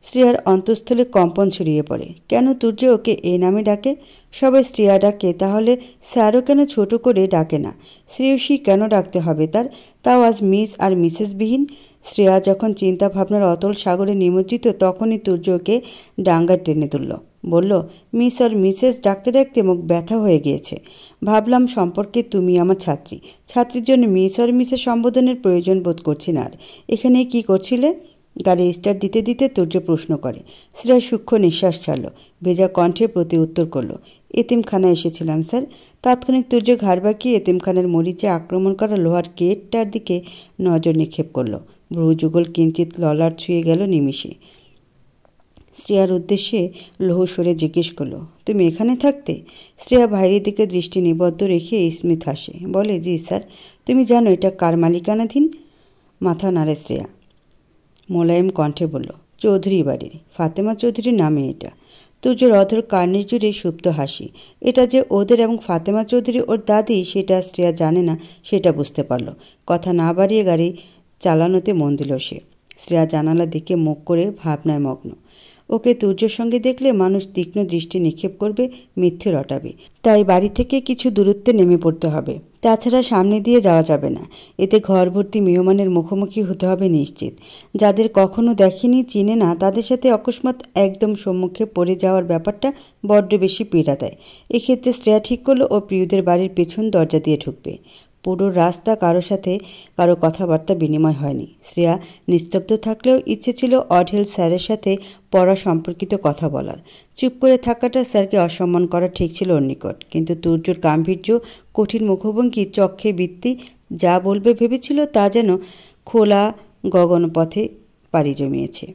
শ্রেয়ার অন্তঃস্থলে কম্পন ছড়িয়ে পড়ে। কেন তুর্য ওকে এ নামে ডাকে? সবাই শ্রেয়া ডাকে, তাহলে স্যারও কেন ছোট করে ডাকে না? শ্রেয়সী কেন ডাকতে হবে তার, তাও আজ মিস আর মিসেস বিহীন? শ্রেয়া যখন চিন্তা ভাবনার অতল সাগরে নিমজ্জিত তখনই তুর্য ওকে ডাঙ্গায় টেনে তুলল। বলল, মিস আর মিসেস ডাকতে ডাকতে মুখ ব্যথা হয়ে গিয়েছে। ভাবলাম সম্পর্কে তুমি আমার ছাত্রী, ছাত্রীর জন্য মিস আর মিসেস সম্বোধনের প্রয়োজন বোধ করছি না আর। এখানে কি করছিলে? গাড়ি স্টার্ট দিতে দিতে তুর্য প্রশ্ন করে। শ্রেয়া সূক্ষ্ম নিঃশ্বাস ছাড়ল, ভেজা কণ্ঠে প্রতি উত্তর করল, এতিমখানায় এসেছিলাম স্যার। তাৎক্ষণিক তুর্য ঘাড় বাঁকিয়ে এতিমখানার মরিচে আক্রমণ করা লোহার গেটটার দিকে নজর নিক্ষেপ করল। ভ্রুযুগল কিঞ্চিত ললাট ছুঁয়ে গেল নিমিষে। শ্রেয়ার উদ্দেশ্যে লৌহস্বরে জিজ্ঞেস করল, তুমি এখানে থাকতে? শ্রেয়া বাইরের দিকে দৃষ্টি নিবদ্ধ রেখে স্মিত হাসে, বলে, জি স্যার। তুমি জানো এটা কার মালিকানাধীন? মাথা নাড়ে শ্রেয়া, মোলায়েম কণ্ঠে বলল, চৌধুরী বাড়ির, ফাতেমা চৌধুরীর নামে এটা। তুর্যর অধর কার্নিশ জুড়ে সুপ্ত হাসি। এটা যে ওদের এবং ফাতেমা চৌধুরী ওর দাদি সেটা শ্রেয়া জানে না, সেটা বুঝতে পারল। কথা না বাড়িয়ে গাড়ি চালানোতে মন দিল সে। শ্রেয়া জানালার দিকে মুখ করে ভাবনায় মগ্ন। ওকে তুর্যর সঙ্গে দেখলে মানুষ তীক্ষ্ণ দৃষ্টি নিক্ষেপ করবে, মিথ্যে রটাবে। তাই বাড়ি থেকে কিছু দূরত্বে নেমে পড়তে হবে। তাছাড়া সামনে দিয়ে যাওয়া যাবে না, এতে ঘর ভর্তি মেহমানের মুখোমুখি হতে হবে নিশ্চিত। যাদের কখনো দেখেনি, চিনে না, তাদের সাথে অকস্মাৎ একদম সম্মুখে পড়ে যাওয়ার ব্যাপারটা বড্ড বেশি পীড়া দেয়। এক্ষেত্রে শ্রেয়া ঠিক করলো ও প্রিয়দের বাড়ির পেছন দরজা দিয়ে ঢুকবে। পুরো রাস্তা কারো সাথে কারো কথাবার্তা বিনিময় হয়নি। শ্রেয়া নিস্তব্ধ থাকলেও ইচ্ছে ছিল অঢেল স্যারের সাথে পড়া সম্পর্কিত কথা বলার। চুপ করে থাকাটা স্যারকে অসম্মান করা ঠিক ছিল ওর নিকট, কিন্তু তুর্যর গাম্ভীর্য, কঠিন মুখভঙ্গি, চক্ষে বৃত্তি, যা বলবে ভেবেছিল তা যেন খোলা গগনপথে পাড়ি জমিয়েছে।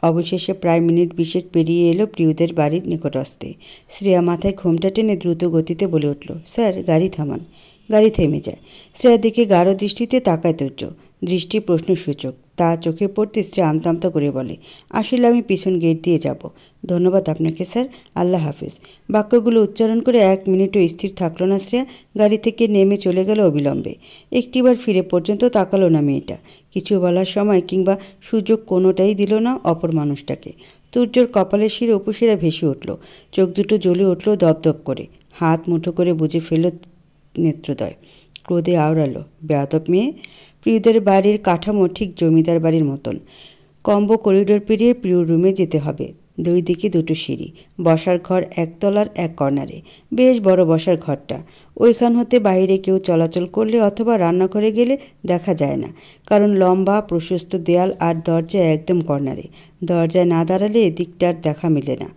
অবশেষে প্রায় মিনিট 20 পেরিয়ে এলো প্রিয়দের বাড়ির নিকটস্থে। শ্রেয়া মাথায় ঘোমটা টেনে দ্রুত গতিতে বলে উঠল, স্যার গাড়ি থামান। গাড়ি থেমে যায়। শ্রেয়ার দিকে গাঢ় দৃষ্টিতে তাকায় তুর্য, দৃষ্টি প্রশ্নসূচক। তা চোখে পড়তে শ্রেয়া আমতা আমতা করে বলে, আসলে আমি পিছন গেট দিয়ে যাব। ধন্যবাদ আপনাকে স্যার, আল্লাহ হাফিজ। বাক্যগুলো উচ্চারণ করে 1 মিনিটও স্থির থাকলো না শ্রেয়া। গাড়ি থেকে নেমে চলে গেল অবিলম্বে। একটিবার ফিরে পর্যন্ত তাকালো না মেয়েটা। কিছু বলার সময় কিংবা সুযোগ কোনোটাই দিল না অপর মানুষটাকে। তুর্যর কপালের শিরে উপশিরা ভেসে উঠল, চোখ দুটো জ্বলে উঠল দপদপ করে। হাত মুঠো করে বুঝে ফেলল নেত্রদয়। ক্রোধে আওড়ালো, বেয়াদব মেয়ে। প্রিয়দের বাড়ির কাঠামো ঠিক জমিদার বাড়ির মতন। কম্বো করিডোর পেরিয়ে প্রিয়র রুমে যেতে হবে। 2 দিকে 2টো সিঁড়ি, বসার ঘর একতলার এক কর্নারে। বেশ বড় বসার ঘরটা। ওইখান হতে বাইরে কেউ চলাচল করলে অথবা রান্নাঘরে গেলে দেখা যায় না, কারণ লম্বা প্রশস্ত দেয়াল আর দরজা একদম কর্নারে। দরজায় না দাঁড়ালে এদিকটার দেখা মেলে না।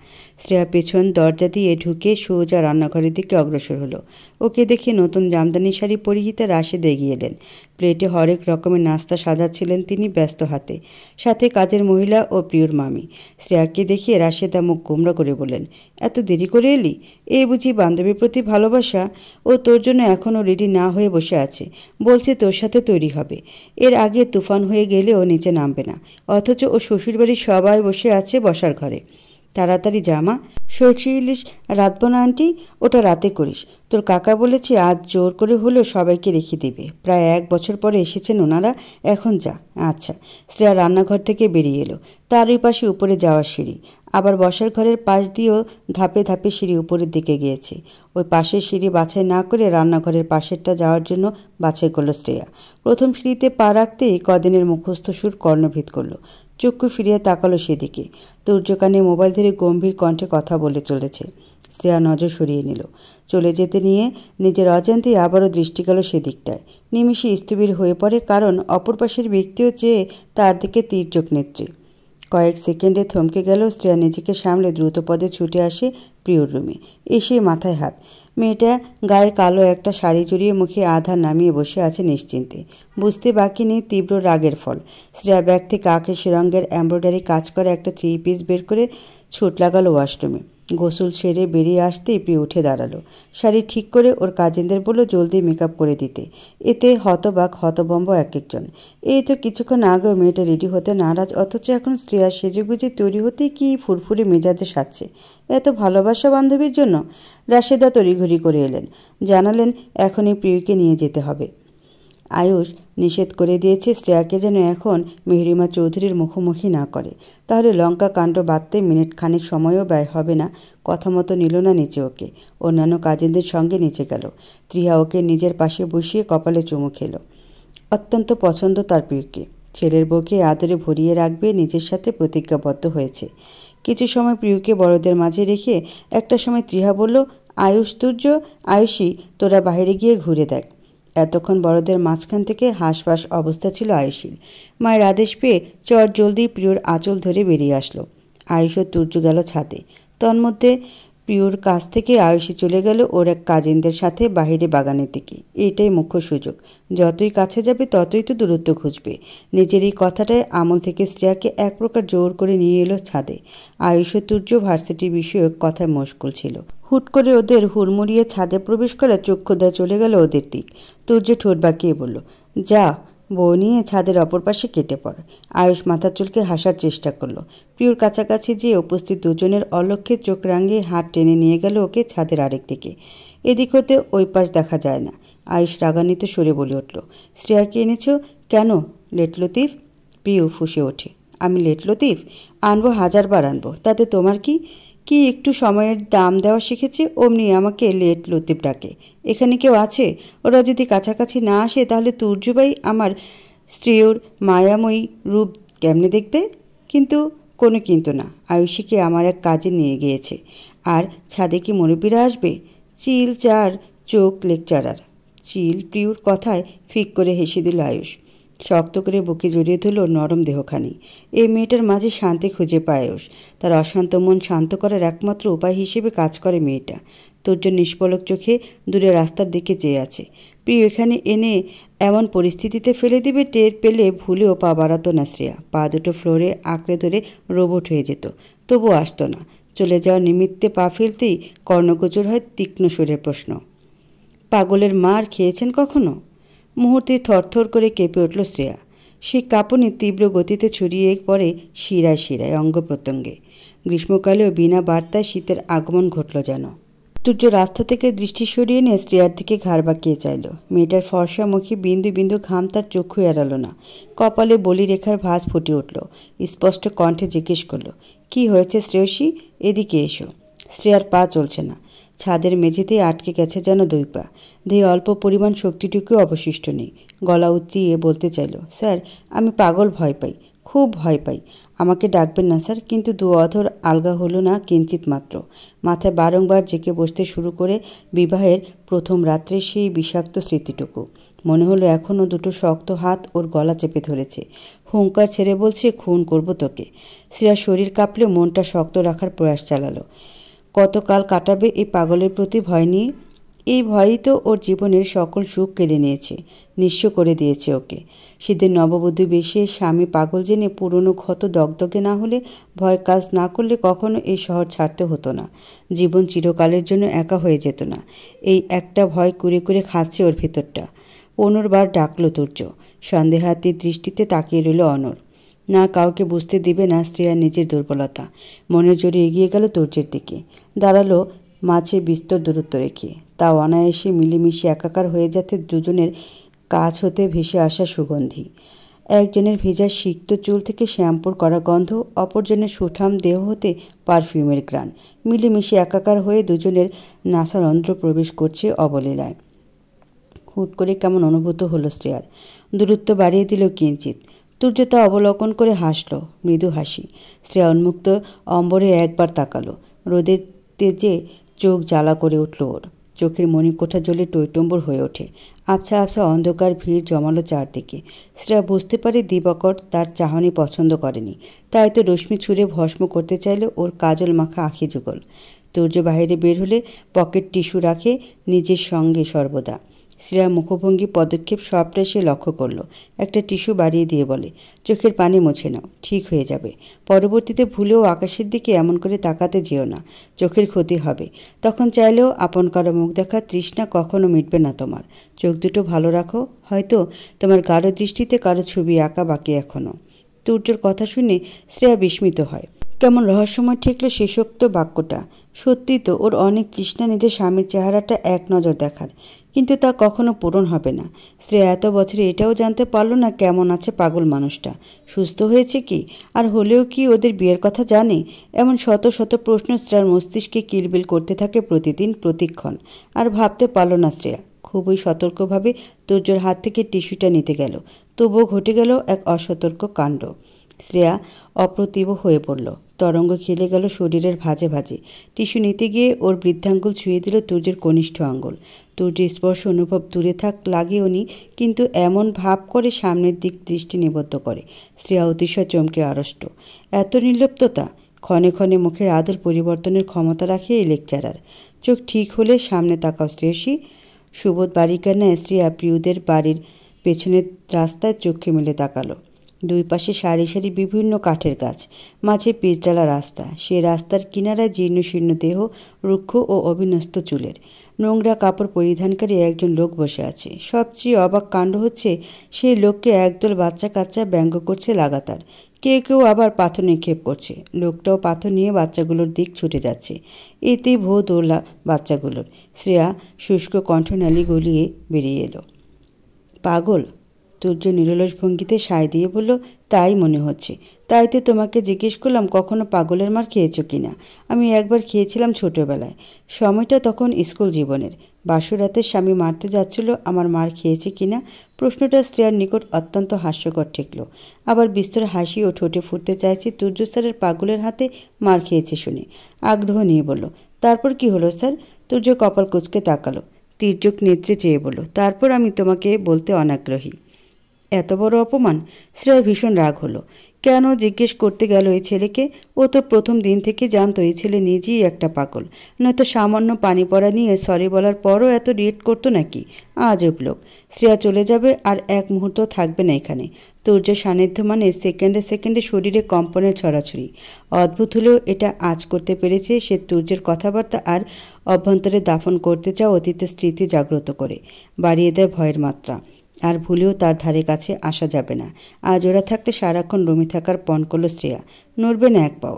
শ্রেয়া পেছন দরজা দিয়ে ঢুকে সোজা রান্নাঘরের দিকে অগ্রসর হলো। ওকে দেখে নতুন জামদানি শাড়ি পরিহিতা রাশেদ এগিয়ে এলেন। প্লেটে হরেক রকমের নাস্তা সাজাচ্ছিলেন তিনি ব্যস্ত হাতে, সাথে কাজের মহিলা ও প্রিয়র মামি। শ্রেয়াকে দেখে রাশেদা মুখ গোমরা করে বললেন, এত দেরি করে এলি? এই বুঝি বান্ধবীর প্রতি ভালোবাসা? ও তোর জন্য এখনও রেডি না হয়ে বসে আছে, বলছে তোর সাথে তৈরি হবে। এর আগে তুফান হয়ে গেলে ও নিচে নামবে না, অথচ ও শ্বশুরবাড়ির সবাই বসে আছে বসার ঘরে। তাড়াতাড়ি জামা। সর্ষে ইলিশ রাঁধবো না আন্টি, ওটা রাতে করিস। তোর কাকা বলেছে আজ জোর করে হলেও সবাইকে রেখে দেবে। প্রায় 1 বছর পরে এসেছেন ওনারা, এখন যা। আচ্ছা। শ্রেয়া রান্নাঘর থেকে বেরিয়ে এলো। তার ওই পাশে উপরে যাওয়ার সিঁড়ি, আবার বসার ঘরের পাশ দিয়েও ধাপে ধাপে সিঁড়ি উপরের দিকে গিয়েছে। ওই পাশের সিঁড়ি বাছাই না করে রান্নাঘরের পাশেরটা যাওয়ার জন্য বাছাই করলো শ্রেয়া। প্রথম সিঁড়িতে পা রাখতেই কদিনের মুখস্থ সুর কর্ণভেদ করলো। চক্ষু ফিরিয়ে তাকালো সেদিকে। তুর্যকানে মোবাইল ধরে গম্ভীর কণ্ঠে কথা বলে চলেছে। শ্রেয়া নজর সরিয়ে নিল। চলে যেতে নিয়ে নিজের অজান্তেই আবারও দৃষ্টি গেল সেদিকটায়। নিমিষে স্থবির হয়ে পড়ে, কারণ অপর পাশের ব্যক্তিও চেয়ে তার দিকে তীর্যক নেত্রে। কয়েক সেকেন্ডে থমকে গেল শ্রেয়া। নিজেকে সামলে দ্রুত পদে ছুটে আসে প্রিয়র রুমে। এসে মাথায় হাত। মেয়েটা গায়ে কালো একটা শাড়ি জড়িয়ে মুখে আধা নামিয়ে বসে আছে নিশ্চিন্তে। বুঝতে বাকি নেই তীব্র রাগের ফল। শ্রেয়া ব্যাগ থেকে আকাশি রঙের এমব্রয়ডারি কাজ করা একটা 3 পিস বের করে ছুট লাগালো ওয়াশরুমে। গোসল সেরে বেরিয়ে আসতেই প্রিয় উঠে দাঁড়ালো। শাড়ি ঠিক করে ওর কাজিনদের বলল জলদি মেকআপ করে দিতে। এতে হতবাক হতবম্ব এক একজন। এই তো কিছুক্ষণ আগেও মেয়েটা রেডি হতে নারাজ, অথচ এখন শ্রেয়া সেজেগুজে তৈরি হতেই কি ফুরফুরে মেজাজে সাজছে। এত ভালোবাসা বান্ধবীর জন্য? রাশেদা তড়িঘড়ি করে এলেন, জানালেন এখনই প্রিয়কে নিয়ে যেতে হবে। আয়ুষ নিষেধ করে দিয়েছে শ্রেয়াকে যেন এখন মেহরিমা চৌধুরীর মুখোমুখি না করে, তাহলে লঙ্কা কাণ্ড বাঁধতে মিনিট খানিক সময়ও ব্যয় হবে না। কথা মতো নিল না নিচে ওকে। অন্যান্য কাজিনদের সঙ্গে নিচে গেল। ত্রিহা ওকে নিজের পাশে বসিয়ে কপালে চুমু খেল। অত্যন্ত পছন্দ তার প্রিয়কে। ছেলের বউকে আদরে ভরিয়ে রাখবে নিজের সাথে প্রতিজ্ঞাবদ্ধ হয়েছে। কিছু সময় প্রিয়কে বড়দের মাঝে রেখে একটা সময় ত্রিহা বলল, আয়ুষ তুর্য, আয়ুষী তোরা বাইরে গিয়ে ঘুরে দেখ। এতক্ষণ বড়দের মাঝখান থেকে হাঁসফাঁস অবস্থা ছিল আয়ুষীর। মায়ের আদেশ পেয়ে চট জলদি প্রিয়র আঁচল ধরে বেরিয়ে আসলো। আয়ুষ ও তুর্য গেল ছাদে। তন্মধ্যে প্রিয়র কাছ থেকে আয়ুষী চলে গেল ওর এক কাজিনদের সাথে বাহিরে বাগানের দিকে। এটাই মুখ্য সুযোগ। যতই কাছে যাবে ততই তো দূরত্ব ঘুচবে। নিজের এই কথাটায় আমল থেকে শ্রেয়াকে এক প্রকার জোর করে নিয়ে এলো ছাদে। আয়ুষ ও তুর্য ভার্সিটি বিষয়ক কথায় মশগুল ছিল। হুট করে ওদের হুড়মুড়িয়ে ছাদে প্রবেশ করে চক্ষুদা চলে গেল ওদের দিক। তুর্য ঠোঁট বাঁকিয়ে বলল, যা, বউ নিয়ে ছাদের অপর পাশে কেটে পড়ে। আয়ুষ মাথা চুলকে হাসার চেষ্টা করলো। প্রিয়র কাছাকাছি যেয়ে উপস্থিত দুজনের অলক্ষ্যে চোখ রাঙিয়ে হাত টেনে নিয়ে গেল ওকে ছাদের আরেক দিকে। এদিক হতে ওই পাশ দেখা যায় না। আয়ুষ রাগান্বিত সুরে বলে উঠল, শ্রেয়াকে এনেছ কেন? লেট লতিফ। প্রিয় ফুঁসে ওঠে, আমি লেট লতিফ? আনবো 1000 বার আনবো, তাতে তোমার কি? কি একটু সময়ের দাম দেওয়া শিখেছে অমনি আমাকে লেট লতিফ ডাকে। এখানে কেউ আছে? ওরা যদি কাছাকাছি না আসে তাহলে তুর্যবাই আমার স্ত্রীর মায়াময়ী রূপ কেমনে দেখবে? কিন্তু কোনো কিন্তু না। আয়ুষীকে আমার এক কাজে নিয়ে গিয়েছে। আর ছাদে কি মুরব্বীরা আসবে? চিল চার চোখ লেকচারার। চিল প্রিয়র কথায় ফিক করে হেসে দিল আয়ুষ। শক্ত করে বুকে জড়িয়ে ধরল নরম দেহখানি। এই মেয়েটার মাঝে শান্তি খুঁজে পায় আয়ুষ। তার অশান্ত মন শান্ত করার একমাত্র উপায় হিসেবে কাজ করে মেয়েটা। তোর্য নিষ্পলক চোখে দূরে রাস্তার দিকে চেয়ে আছে। প্রিয় এখানে এনে এমন পরিস্থিতিতে ফেলে দিবে টের পেলে ভুলেও পা বাড়াতো না শ্রেয়া। পা দুটো ফ্লোরে আঁকড়ে ধরে রোবট হয়ে যেত, তবুও আসতো না। চলে যাওয়ার নিমিত্তে পা ফেলতেই কর্ণগোচর হয় তীক্ষ্ণ সুরের প্রশ্ন, পাগলের মার খেয়েছেন কখনো? মুহূর্তে থরথর করে কেঁপে উঠল শ্রেয়া। সেই কাঁপুনি তীব্র গতিতে ছড়িয়ে পড়ে শিরায় শিরায়, অঙ্গ প্রত্যঙ্গে। গ্রীষ্মকালেও বিনা বার্তায় শীতের আগমন ঘটল যেন। তুর্য রাস্তা থেকে দৃষ্টি সরিয়ে নিয়ে শ্রেয়ার দিকে ঘাড় বাঁকিয়ে চাইল। মেয়েটার ফর্সা মুখে বিন্দু বিন্দু ঘাম তার চক্ষু এড়ালো না। কপালে বলি রেখার ভাঁজ ফুটে উঠল। স্পষ্ট কণ্ঠে জিজ্ঞেস করল, কি হয়েছে শ্রেয়সী? এদিকে এসো। শ্রেয়ার পা চলছে না। ছাদের মেঝেতেই আটকে গেছে যেন দুই পা। দেহে অল্প পরিমাণ শক্তিটুকুও অবশিষ্ট নেই। গলা উঁচিয়ে বলতে চাইল, স্যার আমি পাগল ভয় পাই, খুব ভয় পাই। আমাকে ডাকবেন না স্যার। কিন্তু দু অধর আলগা হলো না কিঞ্চিত মাত্র। মাথায় বারংবার জেঁকে বসতে শুরু করে বিবাহের প্রথম রাত্রে সেই বিষাক্ত স্মৃতিটুকু। মনে হলো এখনও দুটো শক্ত হাত ওর গলা চেপে ধরেছে। হুঙ্কার ছেড়ে বলছে, খুন করব তোকে। শ্রেয়ার শরীর কাঁপলে মনটা শক্ত রাখার প্রয়াস চালালো। কতকাল কাটাবে এই পাগলের প্রতি ভয় নিয়ে? এই ভয়ই তো ওর জীবনের সকল সুখ কেড়ে নিয়েছে, নিঃস্ব করে দিয়েছে ওকে। শীতের নববধূ বেশে স্বামী পাগল জেনে পুরনো ক্ষত দগদগে না হলে, ভয় কাজ না করলে কখনো এই শহর ছাড়তে হতো না। জীবন চিরকালের জন্য একা হয়ে যেত না। এই একটা ভয় কুরে কুরে খাচ্ছে ওর ভিতরটা। 15 বার ডাকল তুর্য। সন্দেহাতীত দৃষ্টিতে তাকিয়ে রইল অনর। না কাউকে বুঝতে দিবে না শ্রেয়ার নিজের দুর্বলতা। মনের জোরে এগিয়ে গেল তুর্যের দিকে। দাঁড়ালো মাঝে বিস্তর দূরত্ব রেখে। তাও অনায়াসে মিলেমিশে একাকার হয়ে যাতে দুজনের কাছ হতে ভেসে আসা সুগন্ধি। একজনের ভেজা সিক্ত চুল থেকে শ্যাম্পুর করা গন্ধ, অপরজনের সুঠাম দেহ হতে পারফিউমের ঘ্রাণ। মিলেমিশে একাকার হয়ে দুজনের নাসারন্ধ্র প্রবেশ করছে অবলীলায়। হুট করে কেমন অনুভূত হলো শ্রেয়ার। দূরত্ব বাড়িয়ে দিল কিঞ্চিত। তুর্য তা অবলোকন করে হাসল, মৃদু হাসি। শ্রেয়া উন্মুক্ত অম্বরে একবার তাকালো। রোদের তেজে চোখ জ্বালা করে উঠল ওর। চোখের মণিকোঠা জ্বলে টইটম্বর হয়ে ওঠে। আবছা আবছা অন্ধকার ভিড় জমালো চারদিকে। শ্রেয়া বুঝতে পারে দিবাকর তার চাহনি পছন্দ করেনি, তাই তো রশ্মি ছুঁড়ে ভস্ম করতে চাইল ওর কাজল মাখা আঁখি যুগল। তুর্য বাইরে বের হলে পকেট টিস্যু রাখে নিজের সঙ্গে সর্বদা। শ্রেয়ার মুখভঙ্গি পদক্ষেপ সবটা সে লক্ষ্য করল। একটা টিস্যু বাড়িয়ে দিয়ে বলে, চোখের পানি মুছে নাও, ঠিক হয়ে যাবে। পরবর্তীতে ভুলেও আকাশের দিকে এমন করে তাকাতে যেও না, চোখের ক্ষতি হবে। তখন চাইলেও আপন কারো মুখ দেখার তৃষ্ণা কখনো মিটবে না তোমার। চোখ দুটো ভালো রাখো, হয়তো তোমার গাঢ় দৃষ্টিতে কারো ছবি আঁকা বাকি এখনও। তুর্যর কথা শুনে শ্রেয়া বিস্মিত হয়। কেমন রহস্যময় ঠেকল শেষোক্ত বাক্যটা। সত্যি তো ওর অনেক তৃষ্ণা নিজের স্বামীর চেহারাটা এক নজর দেখার, কিন্তু তা কখনো পূরণ হবে না। শ্রেয়া এত বছরে এটাও জানতে পারল না কেমন আছে পাগল মানুষটা, সুস্থ হয়েছে কি, আর হলেও কি ওদের বিয়ের কথা জানে। এমন শত শত প্রশ্ন শ্রেয়ার মস্তিষ্কে কিলবিল করতে থাকে প্রতিদিন প্রতিক্ষণ। আর ভাবতে পারল না শ্রেয়া। খুবই সতর্কভাবে তুর্যর হাত থেকে টিস্যুটা নিতে গেল, তবুও ঘটে গেল এক অসতর্ক কাণ্ড। শ্রেয়া অপ্রতিভ হয়ে পড়ল। তরঙ্গ খেলে গেল শরীরের ভাঁজে ভাঁজে। টিস্যু নিতে গিয়ে ওর বৃদ্ধাঙ্গুল ছুঁয়ে দিল তুর্যের কনিষ্ঠ আঙ্গুল। তুর্যের স্পর্শ অনুভব দূরে থাক লাগেও নি, কিন্তু এমন ভাব করে সামনের দিক দৃষ্টি নিবদ্ধ করে। শ্রেয়া অতিশয় চমকে আড়ষ্ট। এত নির্লিপ্ততা! ক্ষণে ক্ষণে মুখের আদল পরিবর্তনের ক্ষমতা রাখে এই লেকচারার। চোখ ঠিক হলে সামনে তাকাও শ্রেয়সী। সুবোধ বালিকার ন্যায় শ্রেয়া প্রিয়দের বাড়ির পেছনের রাস্তায় চোখে মেলে তাকালো। দুই পাশে সারি সারি বিভিন্ন কাঠের গাছ, মাঝে পিচডালা রাস্তা। সে রাস্তার কিনারায় জীর্ণ শীর্ণ দেহ, রুক্ষ ও অবিন্যস্ত চুলের। নোংরা কাপড় পরিধানকারী একজন লোক বসে আছে। সবচেয়ে অবাক কাণ্ড হচ্ছে, সেই লোককে একদল বাচ্চা কাচ্চা ব্যঙ্গ করছে লাগাতার। কেউ কেউ আবার পাথর নিক্ষেপ করছে। লোকটাও পাথর নিয়ে বাচ্চাগুলোর দিক ছুটে যাচ্ছে। এতেই ভো দৌড়া বাচ্চাগুলোর। শ্রেয়া শুষ্ক কণ্ঠনালী গলিয়ে বেরিয়ে এলো। পাগল? তুর্য নিরলস ভঙ্গিতে সায় দিয়ে বলল, তাই মনে হচ্ছে। তাই তো তোমাকে জিজ্ঞেস করলাম কখনো পাগলের মার খেয়েছো কিনা। আমি একবার খেয়েছিলাম ছোটবেলায়। সময়টা তখন স্কুল জীবনের। বাসরাতে স্বামী মারতে যাচ্ছিল, আমার মার খেয়েছে কিনা প্রশ্নটা শ্রেয়ার নিকট অত্যন্ত হাস্যকর ঠেকল। আবার বিস্তর হাসি ও ঠোঁটে ফুটতে চাইছে তুর্য স্যারের পাগলের হাতে মার খেয়েছে শুনে। আগ্রহ নিয়ে বলল, তারপর কি হলো স্যার? তুর্য কপাল কুঁচকে তাকালো। তীর্যক নেত্রে চেয়ে বলল, তারপর আমি তোমাকে বলতে অনাগ্রহী। এত বড় অপমান! শ্রেয়ার ভীষণ রাগ হলো। কেন জিজ্ঞেস করতে গেল এই ছেলেকে? ও তো প্রথম দিন থেকে জানতো এই ছেলে নিজেই একটা পাগল। নয়তো সামান্য পানি পড়া নিয়ে সরি বলার পরও এত রিয়েক্ট করতো নাকি? আজব লোক। শ্রেয়া চলে যাবে আর এক মুহূর্ত থাকবে না এখানে। তুর্যের সান্নিধ্য মানে সেকেন্ডে সেকেন্ডে শরীরে কম্পনের ছড়াছড়ি। অদ্ভুত হলেও এটা আজ করতে পেরেছে সে তুর্যের কথাবার্তা আর অভ্যন্তরে দাফন করতে চাও অতীতের স্মৃতি জাগ্রত করে বাড়িয়ে দেয় ভয়ের মাত্রা। আর ভুলেও তার ধারে কাছে আসা যাবে না। আজ ওরা থাকলে সারাক্ষণ রুমে থাকার পণ করল শ্রেয়া। নড়বে না এক পাও।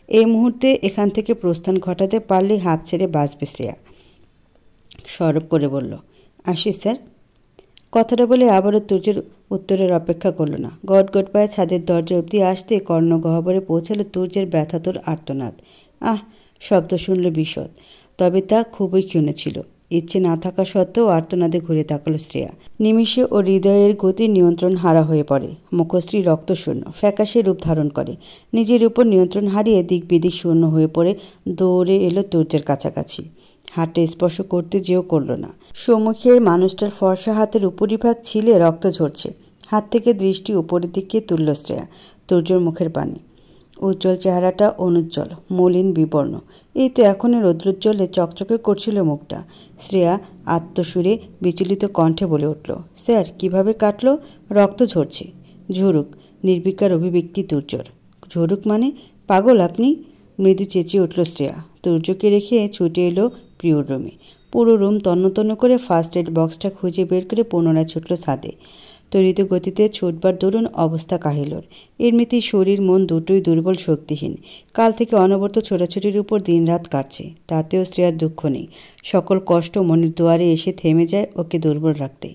এই মুহূর্তে এখান থেকে প্রস্থান ঘটাতে পারলেই হাঁপ ছেড়ে বাঁচবে শ্রেয়া। সরব করে বলল, আসি স্যার। কথাটা বলে আবারও তুর্যের উত্তরের অপেক্ষা করল না। গট গট পায়ে ছাদের দরজা অবধি আসতে কর্ণগহ্বরে পৌঁছালো তুর্যের ব্যথাতুর আর্তনাদ। আহ! শব্দ শুনল বিশদ, তবে তা খুবই ক্ষীণ ছিল। ইচ্ছে না থাকা সত্ত্বেও আর্তনাদে ঘুরে তাকালো শ্রেয়া। নিমিষে ও হৃদয়ের গতি নিয়ন্ত্রণ হারা হয়ে পড়ে। মুখশ্রী রক্তশূন্য, ফ্যাকাশে রূপ ধারণ করে। নিজের উপর নিয়ন্ত্রণ হারিয়ে দিক বিদিক শূন্য হয়ে পড়ে দৌড়ে এলো তুর্যের কাছাকাছি। হাতটা স্পর্শ করতে যেও করল না। সম্মুখের মানুষটার ফর্সা হাতের উপরিভাগ ছিলে রক্ত ঝরছে। হাত থেকে দৃষ্টি উপরের দিকে তুলল শ্রেয়া। তুর্যর মুখের পানে। উজ্জ্বল চেহারাটা অনুজ্জ্বল, মলিন, বিবর্ণ। এই তো এখনই রৌদ্রোজ্জ্বলে চকচকে করছিল মুখটা। শ্রেয়া আত্মসুরে বিচলিত কণ্ঠে বলে উঠল, স্যার, কিভাবে কাটল? রক্ত ঝরছে। ঝরুক, নির্বিকার অভিব্যক্তি তুর্যর। ঝরুক মানে? পাগল আপনি? মৃদু চেঁচিয়ে উঠল শ্রেয়া। তুর্যকে রেখে ছুটে এলো প্রিয়র রুমে। পুরো রুম তন্ন তন্ন করে ফার্স্ট এড বক্সটা খুঁজে বের করে পুনরায় ছুটল ছাদে। ত্বরিত গতিতে ছুটবার দরুন অবস্থা কাহিলর। এমনিতেই শরীর মন দুটোই দুর্বল, শক্তিহীন। কাল থেকে অনবরত ছোটাছুটির উপর দিনরাত কাটছে। তাতেও শ্রেয়ার দুঃখ নেই। সকল কষ্ট মনের দুয়ারে এসে থেমে যায় ওকে দুর্বল রাখতে।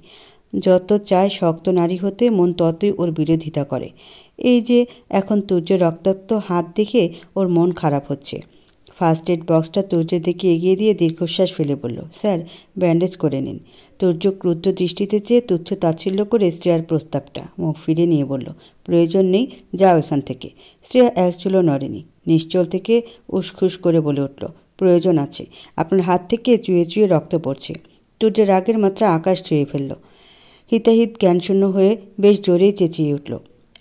যত চায় শক্ত নারী হতে, মন ততই ওর বিরোধিতা করে। এই যে এখন তুর্যের রক্তাক্ত হাত দেখে ওর মন খারাপ হচ্ছে। ফার্স্ট এড বক্সটা তুর্যের দিকে এগিয়ে দিয়ে দীর্ঘশ্বাস ফেলে বলল, স্যার, ব্যান্ডেজ করে নিন। তুর্য ক্রুদ্ধ দৃষ্টিতে চেয়ে তুচ্ছ তাচ্ছিল্য করে শ্রেয়ার প্রস্তাবটা মুখ ফিরে নিয়ে বলল, প্রয়োজন নেই, যাও এখান থেকে। শ্রেয়া এক চুলো নড়েনি। নিশ্চল থেকে উসখুস করে বলে উঠল, প্রয়োজন আছে। আপনার হাত থেকে চুয়ে চুয়ে রক্ত পড়ছে। তুর্যের রাগের মাত্রা আকাশ ছুঁয়ে ফেলল। হিতাহিত জ্ঞানশূন্য হয়ে বেশ জোরেই চেঁচিয়ে উঠল,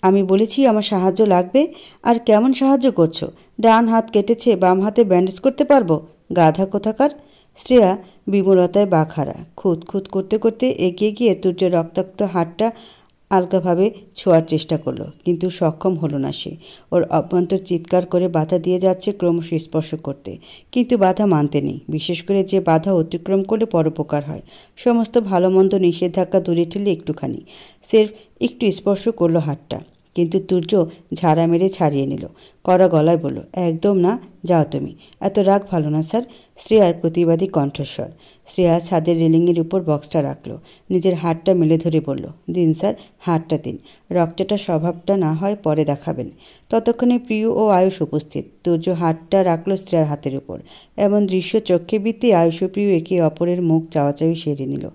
আমি বলেছি আমার সাহায্য লাগবে, আর কেমন সাহায্য করছো? ডান হাত কেটেছে, বাম হাতে ব্যান্ডেজ করতে পারবো? গাধা কোথাকার! শ্রেয়া বিমূলতায় বাকহারা। খুঁত খুঁত করতে করতে এগিয়ে গিয়ে তুর্যের রক্তাক্ত হাতটা আলগাভাবে ছোঁয়ার চেষ্টা করলো, কিন্তু সক্ষম হলো না সে। ওর অভ্যন্তর চিৎকার করে বাধা দিয়ে যাচ্ছে ক্রমশ স্পর্শ করতে, কিন্তু বাধা মানতে নেই। বিশেষ করে যে বাধা অতিক্রম করলে পরোপকার হয়। সমস্ত ভালো মন্দ নিষেধাজ্ঞা দূরে ঠেলে একটুখানি, সেরফ একটু স্পর্শ করলো হাতটা। কিন্তু তুর্য ঝাড়া মেরে ছাড়িয়ে নিল। কড়া গলায় বলল, একদম না, যাও তুমি। এত রাগ ভালো না স্যার। শ্রেয়ার প্রতিবাদী কণ্ঠস্বর। শ্রেয়া ছাদের রেলিংয়ের উপর বক্সটা রাখল। নিজের হাতটা মেলে ধরে বলল, দিন স্যার, হাতটা দিন। রক্তটা স্বভাবটা না হয় পরে দেখাবেন। ততক্ষণে প্রিয় ও আয়ুষ উপস্থিত। তুর্য হাতটা রাখল শ্রেয়ার হাতের উপর। এমন দৃশ্য চক্ষে বিতে আয়ুষ ও প্রিয় একে অপরের মুখ চাওয়াচাওয়ি সেরে নিল।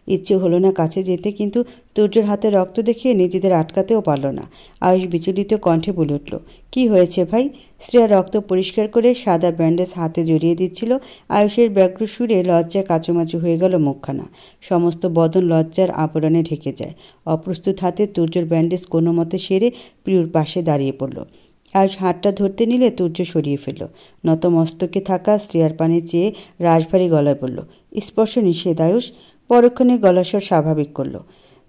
ইচ্ছে হলো না কাছে যেতে, কিন্তু তুর্যর হাতে রক্ত দেখে নিজেদের আটকাতেও পারল না। আয়ুষ বিচলিত কণ্ঠে বলে উঠল, কি হয়েছে ভাই? শ্রেয়া রক্ত পরিষ্কার করে সাদা ব্যান্ডেজ হাতে জড়িয়ে দিচ্ছিল। আয়ুষের ব্যগ্র সুরে লজ্জায় কাচুমাচু হয়ে গেল মুখখানা। সমস্ত বদন লজ্জার আবরণে ঢেকে যায়। অপ্রস্তুত হাতে তুর্যর ব্যান্ডেজ কোনো মতে সেরে প্রিয়র পাশে দাঁড়িয়ে পড়ল। আয়ুষ হাতটা ধরতে নিলে তুর্য সরিয়ে ফেলল। নত মস্তকে থাকা শ্রেয়ার পানে চেয়ে রাশভারী গলায় বলল, স্পর্শ নিষেধ আয়ুষ। পরক্ষণে গলাস্বর স্বাভাবিক করল,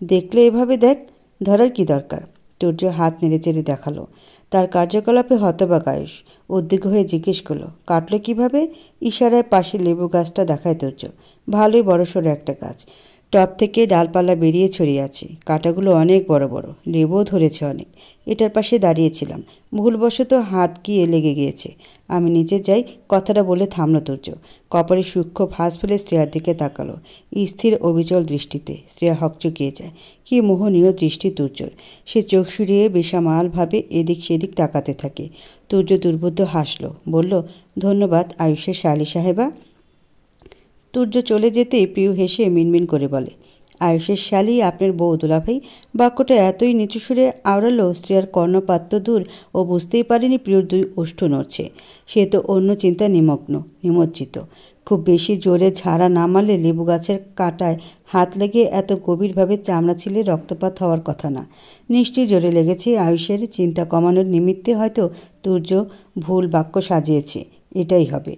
দেখলে এভাবে দেখ, ধরার কি দরকার? তুর্য হাত নেড়েচেড়ে দেখালো। তার কার্যকলাপে হতবাক আয়ুষ উদ্বিগ্ন হয়ে জিজ্ঞেস করল, কাটল কিভাবে? ইশারায় পাশে লেবু গাছটা দেখায় তুর্য। ভালোই বড়সড় একটা গাছ। টপ থেকে ডালপালা বেরিয়ে ছড়িয়ে আছে। কাঁটাগুলো অনেক বড় বড়, লেবুও ধরেছে অনেক। এটার পাশে দাঁড়িয়েছিলাম, ভুলবশত হাত গিয়ে লেগে গিয়েছে। আমি নিচে যাই, কথাটা বলে থামল তুর্য। কপালে সূক্ষ্ম ভাঁজ ফেলে শ্রেয়ার দিকে তাকালো। স্থির অবিচল দৃষ্টিতে শ্রেয়া হকচকিয়ে যায়। কি মোহনীয় দৃষ্টি তুর্যর! সে চোখ সরিয়ে বেসামালভাবে এদিক সেদিক তাকাতে থাকে। তুর্য দুর্বোধ্য হাসল, বলল, ধন্যবাদ আয়ুষের শালী সাহেবা। তুর্য চলে যেতেই প্রিয় হেসে মিনমিন করে বলে, আয়ুষের শালী আপনার বউ দুলাভাই। বাক্যটা এতই নিচু সুরে আওড়ালো শ্রেয়ার কর্ণপাত্য দূর ও বুঝতেই পারেনি প্রিয়র দুই ওষ্ঠ নড়ছে। সে তো অন্য চিন্তা নিমজ্জিত। খুব বেশি জোরে ঝাড়া না মারলে লেবু গাছের কাঁটায় হাত লেগে এত গভীরভাবে চামড়া ছিলে রক্তপাত হওয়ার কথা না। নিশ্চয়ই জোরে লেগেছে। আয়ুষের চিন্তা কমানোর নিমিত্তে হয়তো তুর্য ভুল বাক্য সাজিয়েছে। এটাই হবে।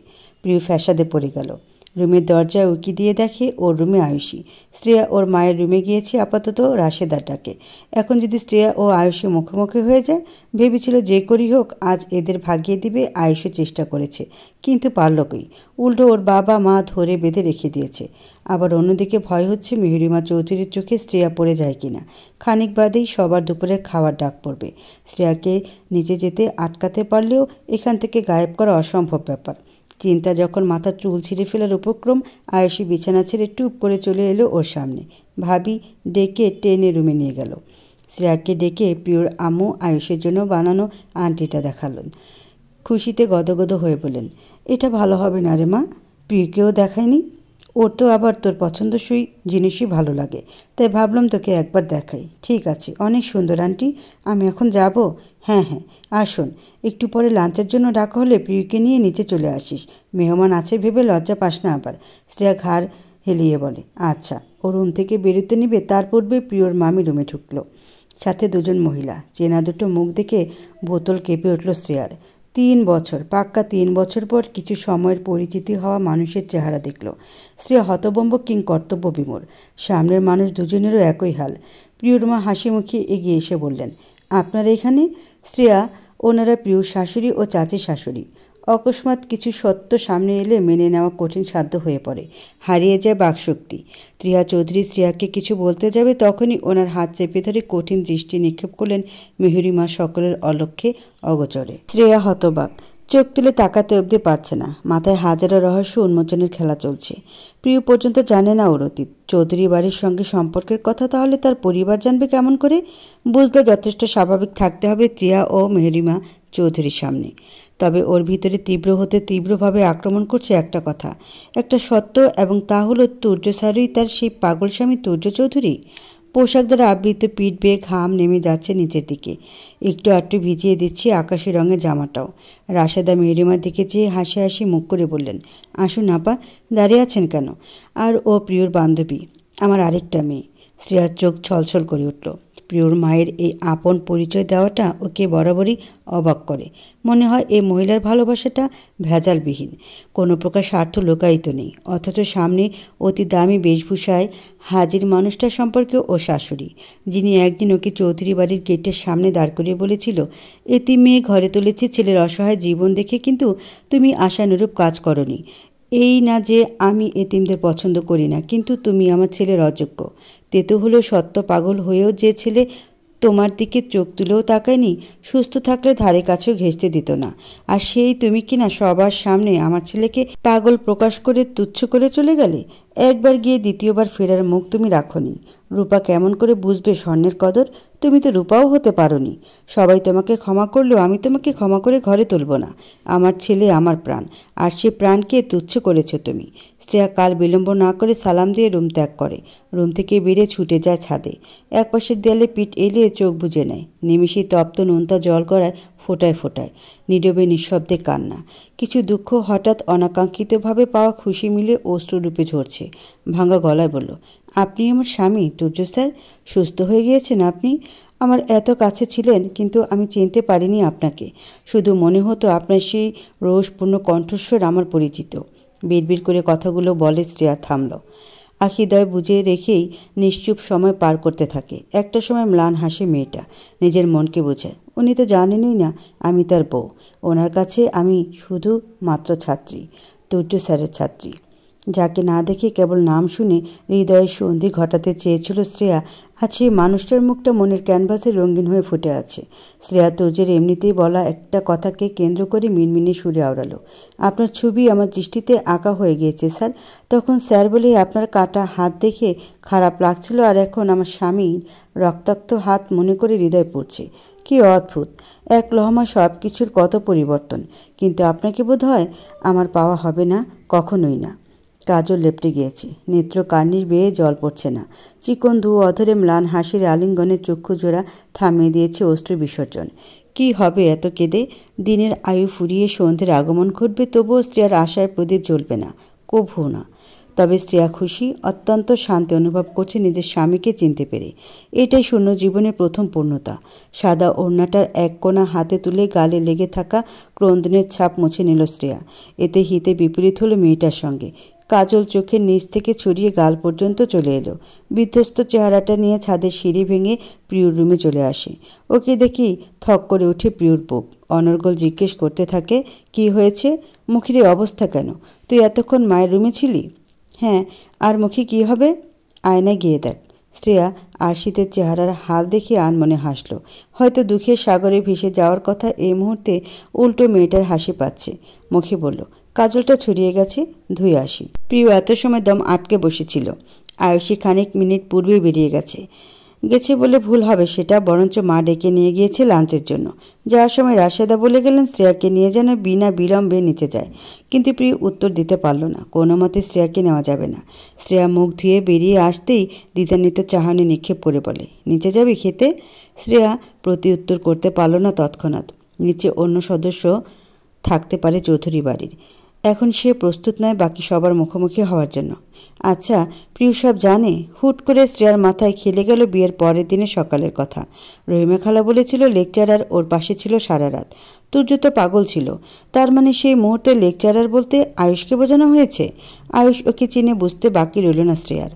প্রিয় ফ্যাসাদে পড়ে গেল। রুমের দরজায় উকি দিয়ে দেখে ওর রুমে আয়ুষী। শ্রেয়া ওর মায়ের রুমে গিয়েছে আপাতত রাশেদাটাকে। এখন যদি শ্রেয়া ও আয়ুষী মুখোমুখি হয়ে যায়, ভেবেছিল যে করেই হোক আজ এদের ভাগিয়ে দিবে। আয়ুষও চেষ্টা করেছে, কিন্তু পারল কই। উল্টো ওর বাবা মা ধরে বেঁধে রেখে দিয়েছে। আবার অন্যদিকে ভয় হচ্ছে মেহেরিমা চৌধুরীর চোখে শ্রেয়া পড়ে যায় কিনা। খানিক বাদেই সবার দুপুরের খাওয়ার ডাক পড়বে। শ্রেয়াকে নিচে যেতে আটকাতে পারলেও এখান থেকে গায়েব করা অসম্ভব ব্যাপার। চিন্তা যখন মাথার চুল ছিঁড়ে ফেলার উপক্রম, আয়ুষী বিছানা ছেড়ে টুপ করে চলে এলো ওর সামনে। ভাবি ডেকে টেনে রুমে নিয়ে গেল। শ্রেয়াকে ডেকে প্রিয়র আম্মু আয়ুষের জন্য বানানো আংটিটা দেখালেন। খুশিতে গদগদ হয়ে বললেন, এটা ভালো হবে না রে মা, প্রিয়কেও দেখায়নি। ওর তো আবার তোর পছন্দসই জিনিসই ভালো লাগে, তাই ভাবলাম তোকে একবার দেখাই। ঠিক আছে, অনেক সুন্দর আন্টি। আমি এখন যাব? হ্যাঁ হ্যাঁ, আসুন। একটু পরে লাঞ্চের জন্য ডাকা হলে প্রিয়কে নিয়ে নিচে চলে আসিস। মেহমান আছে ভেবে লজ্জা পাস না আবার। শ্রেয়া ঘাড় হেলিয়ে বলে, আচ্ছা। ও রুম থেকে বেরোতে নিবে তার পূর্বে প্রিয়র মামি রুমে ঢুকলো, সাথে দুজন মহিলা। চেনা দুটো মুখ দেখে বোতল কেঁপে উঠল শ্রেয়ার। 3 বছর, পাক্কা 3 বছর পর কিছু সময়ের পরিচিতি হওয়া মানুষের চেহারা দেখল। শ্রেয়া হতবম্ব কিং কর্তব্য বিমূঢ়। সামনের মানুষ দুজনেরও একই হাল। প্রিয়র মা হাসি মুখে এগিয়ে এসে বললেন, আপনারা এখানে? শ্রেয়া, ওনারা প্রিয়র শাশুড়ি ও চাচি শাশুড়ি। অকস্মাৎ কিছু সত্য সামনে এলে মেনে নেওয়া কঠিন সাধ্য হয়ে পড়ে। হারিয়ে যায় বাকশক্তি। ত্রিয়া চৌধুরী শ্রেয়াকে কিছু বলতে যাবে, তখনই ওনার হাত চেপে ধরে কঠিন দৃষ্টি নিক্ষেপ করলেন মেহেরিমা সকলের অলক্ষ্যে অগোচরে। শ্রেয়া হতবাক, চোখ তুলে তাকাতে অবধি পারছে না। মাথায় হাজারো রহস্য উন্মোচনের খেলা চলছে। প্রিয় পর্যন্ত জানে না ওর অতীত। চৌধুরী বাড়ির সঙ্গে সম্পর্কের কথা তাহলে তার পরিবার জানবে কেমন করে? বুঝলে যথেষ্ট স্বাভাবিক থাকতে হবে ত্রিয়া ও মেহেরিমা চৌধুরীর সামনে। তবে ওর ভিতরে তীব্র হতে তীব্রভাবে আক্রমণ করছে একটা কথা, একটা সত্য, এবং তা হলো তুর্য স্যারই তার সেই পাগল স্বামী তুর্য চৌধুরী। পোশাক দ্বারা আবৃত পিঠ বেয়ে ঘাম নেমে যাচ্ছে নিচের দিকে। একটু আটটু ভিজিয়ে দিচ্ছি আকাশি রঙের জামাটাও। রাশেদা মেহেরিমার দিকে চেয়ে হাসি হাসি মুখ করে বললেন, আসুন আপা, দাঁড়িয়ে আছেন কেন? আর ও প্রিয়র বান্ধবী, আমার আরেকটা মেয়ে। শ্রেয়ার চোখ ছলছল করে উঠল। প্রিয়র মায়ের এই আপন পরিচয় দেওয়াটা ওকে বরাবরই অবাক করে। মনে হয় এই মহিলার ভালোবাসাটা ভেজালবিহীন, কোনো প্রকার স্বার্থ লুকায়িত নেই। অথচ সামনে অতি দামি বেশভূষায় হাজির মানুষটা সম্পর্কে ও শাশুড়ি, যিনি একদিন ওকে চৌধুরী বাড়ির গেটের সামনে দাঁড় করিয়ে বলেছিল, এতি মেয়ে ঘরে তুলেছে ছেলের অসহায় জীবন দেখে, কিন্তু তুমি আশানুরূপ কাজ করনি। এই না যে আমি এতিমদের পছন্দ করি না, কিন্তু তুমি আমার ছেলের অযোগ্য। তেতো হলেও সত্য পাগল হয়েও যে ছেলে তোমার দিকে চোখ তুলেও তাকায়নি, সুস্থ থাকলে ধারে কাছেও ঘেঁষতে দিত না, আর সেই তুমি কিনা সবার সামনে আমার ছেলেকে পাগল প্রকাশ করে তুচ্ছ করে চলে গেলে। একবার গিয়ে দ্বিতীয়বার ফেরার মুখ তুমি রাখনি। রূপা কেমন করে বুঝবে স্বর্ণের কদর? তুমি তো রূপাও হতে পারোনি। সবাই তোমাকে ক্ষমা করলেও আমি তোমাকে ক্ষমা করে ঘরে তুলব না। আমার ছেলে আমার প্রাণ, আর সে প্রাণকে তুচ্ছ করেছ তুমি। শ্রেয়া কাল বিলম্ব না করে সালাম দিয়ে রুম ত্যাগ করে। রুম থেকে বেরিয়ে ছুটে যায় ছাদে। একপাশের দেয়ালে পিঠ এলিয়ে চোখ বুজে নেয়। নিমিষেই তপ্ত নোনতা জল গড়ায় ফোটায় ফোটায়। নীরবে নিঃশব্দে কান্না। কিছু দুঃখ হঠাৎ অনাকাঙ্ক্ষিতভাবে পাওয়া খুশি মিলে অশ্রুরূপে ঝরছে। ভাঙা গলায় বলল, আপনি আমার স্বামী তুর্য স্যার? সুস্থ হয়ে গিয়েছেন আপনি? আমার এত কাছে ছিলেন, কিন্তু আমি চিনতে পারিনি আপনাকে। শুধু মনে হতো আপনার সেই রোষপূর্ণ কণ্ঠস্বর আমার পরিচিত। বিড়বিড় করে কথাগুলো বলে শ্রেয়া থামল। আখিদয় বুঝে রেখেই নিশ্চুপ সময় পার করতে থাকে। একটা সময় ম্লান হাসে মেয়েটা, নিজের মনকে বোঝায়, উনি তো জানেনই না আমি তার বউ। ওনার কাছে আমি শুধু মাত্র ছাত্রী, তুর্য স্যারের ছাত্রী, যাকে না দেখে কেবল নাম শুনে হৃদয়ে সন্ধি ঘটাতে চেয়েছিল শ্রেয়া। আজ সেই মানুষটার মুখটা মনের ক্যানভাসে রঙিন হয়ে ফুটে আছে। শ্রেয়া তুর্যের এমনিতেই বলা একটা কথাকে কেন্দ্র করে মিনমিনে সুরে আওড়ালো, আপনার ছবি আমার দৃষ্টিতে আঁকা হয়ে গিয়েছে স্যার। তখন স্যার বলে আপনার কাটা হাত দেখে খারাপ লাগছিল, আর এখন আমার স্বামীর রক্তাক্ত হাত মনে করে হৃদয় পড়ছে। কি অদ্ভুত এক লহমা, সব কিছুর কত পরিবর্তন। কিন্তু আপনাকে বোধ হয় আমার পাওয়া হবে না, কখনোই না। কাজল লেপটে গিয়েছে, নেত্র কার্নিশ বেয়ে জল পড়ছে না। চিকন দু অধরে ম্লান হাসির আলিঙ্গনের চক্ষু জোড়া থামিয়ে দিয়েছে অশ্রু বিসর্জন। কি হবে এত কেঁদে? দিনের আয়ু ফুরিয়ে সন্ধ্যের আগমন ঘটবে, তবুও শ্রেয়ার আশার প্রদীপ জ্বলবে না। কভু না। তবে শ্রেয়া খুশি, অত্যন্ত শান্তি অনুভব করছে নিজের স্বামীকে চিনতে পেরে। এটাই শূন্য জীবনের প্রথম পূর্ণতা। সাদা ওড়নাটার এক কোণা হাতে তুলে গালে লেগে থাকা ক্রন্দনের ছাপ মুছে নিল শ্রেয়া। এতে হিতে বিপরীত হলো মেয়েটার সঙ্গে। কাজল চোখের নিচ থেকে ছড়িয়ে গাল পর্যন্ত চলে এলো। বিধ্বস্ত চেহারাটা নিয়ে ছাদের সিঁড়ি ভেঙে প্রিয়র রুমে চলে আসে। ওকে দেখি থক করে ওঠে প্রিয়র বুক। অনর্গল জিজ্ঞেস করতে থাকে, কি হয়েছে? মুখের এই অবস্থা কেন? তুই এতক্ষণ মায়ের রুমে ছিলি? হ্যাঁ, আর মুখে কি হবে? আয়নায় গিয়ে দেখ। শ্রেয়া আরশিতের চেহারার হাল দেখে আনমনে হাসল। হয়তো দুঃখের সাগরে ভেসে যাওয়ার কথা এই মুহূর্তে উল্টো মেয়েটার হাসি পাচ্ছে। মুখে বলল, কাজলটা ছড়িয়ে গেছে, ধুয়ে আসি। প্রিয় এত সময় দম আটকে বসেছিল। আয়ুষী খানিক মিনিট পূর্বেই বেরিয়ে গেছে বলে ভুল হবে সেটা, বরঞ্চ মা ডেকে নিয়ে গিয়েছে লাঞ্চের জন্য। যাওয়ার সময় রাশেদা বলে গেলেন শ্রেয়াকে নিয়ে যেন বিনা বিলম্বে নিচে যায়। কিন্তু প্রিয় উত্তর দিতে পারল না। কোনো মতে শ্রেয়াকে নেওয়া যাবে না। শ্রেয়া মুখ ধুয়ে বেরিয়ে আসতেই দ্বিধান্বিত চাহনি নিক্ষেপ করে বলে, নিচে যাবি খেতে? শ্রেয়া প্রতি উত্তর করতে পারল না তৎক্ষণাৎ। নিচে অন্য সদস্য থাকতে পারে চৌধুরী বাড়ির। এখন সে প্রস্তুত নয় বাকি সবার মুখোমুখি হওয়ার জন্য। আচ্ছা, প্রিয় সব জানে? হুট করে শ্রেয়ার মাথায় খেলে গেল বিয়ের পরের দিনে সকালের কথা। রহিমা খালা বলেছিল লেকচারার ওর পাশে ছিল সারা রাত। তুর্য তো পাগল ছিল। তার মানে সেই মুহূর্তে লেকচারার বলতে আয়ুষকে বোঝানো হয়েছে। আয়ুষ ওকে চিনে বুঝতে বাকি রইল না শ্রেয়ার।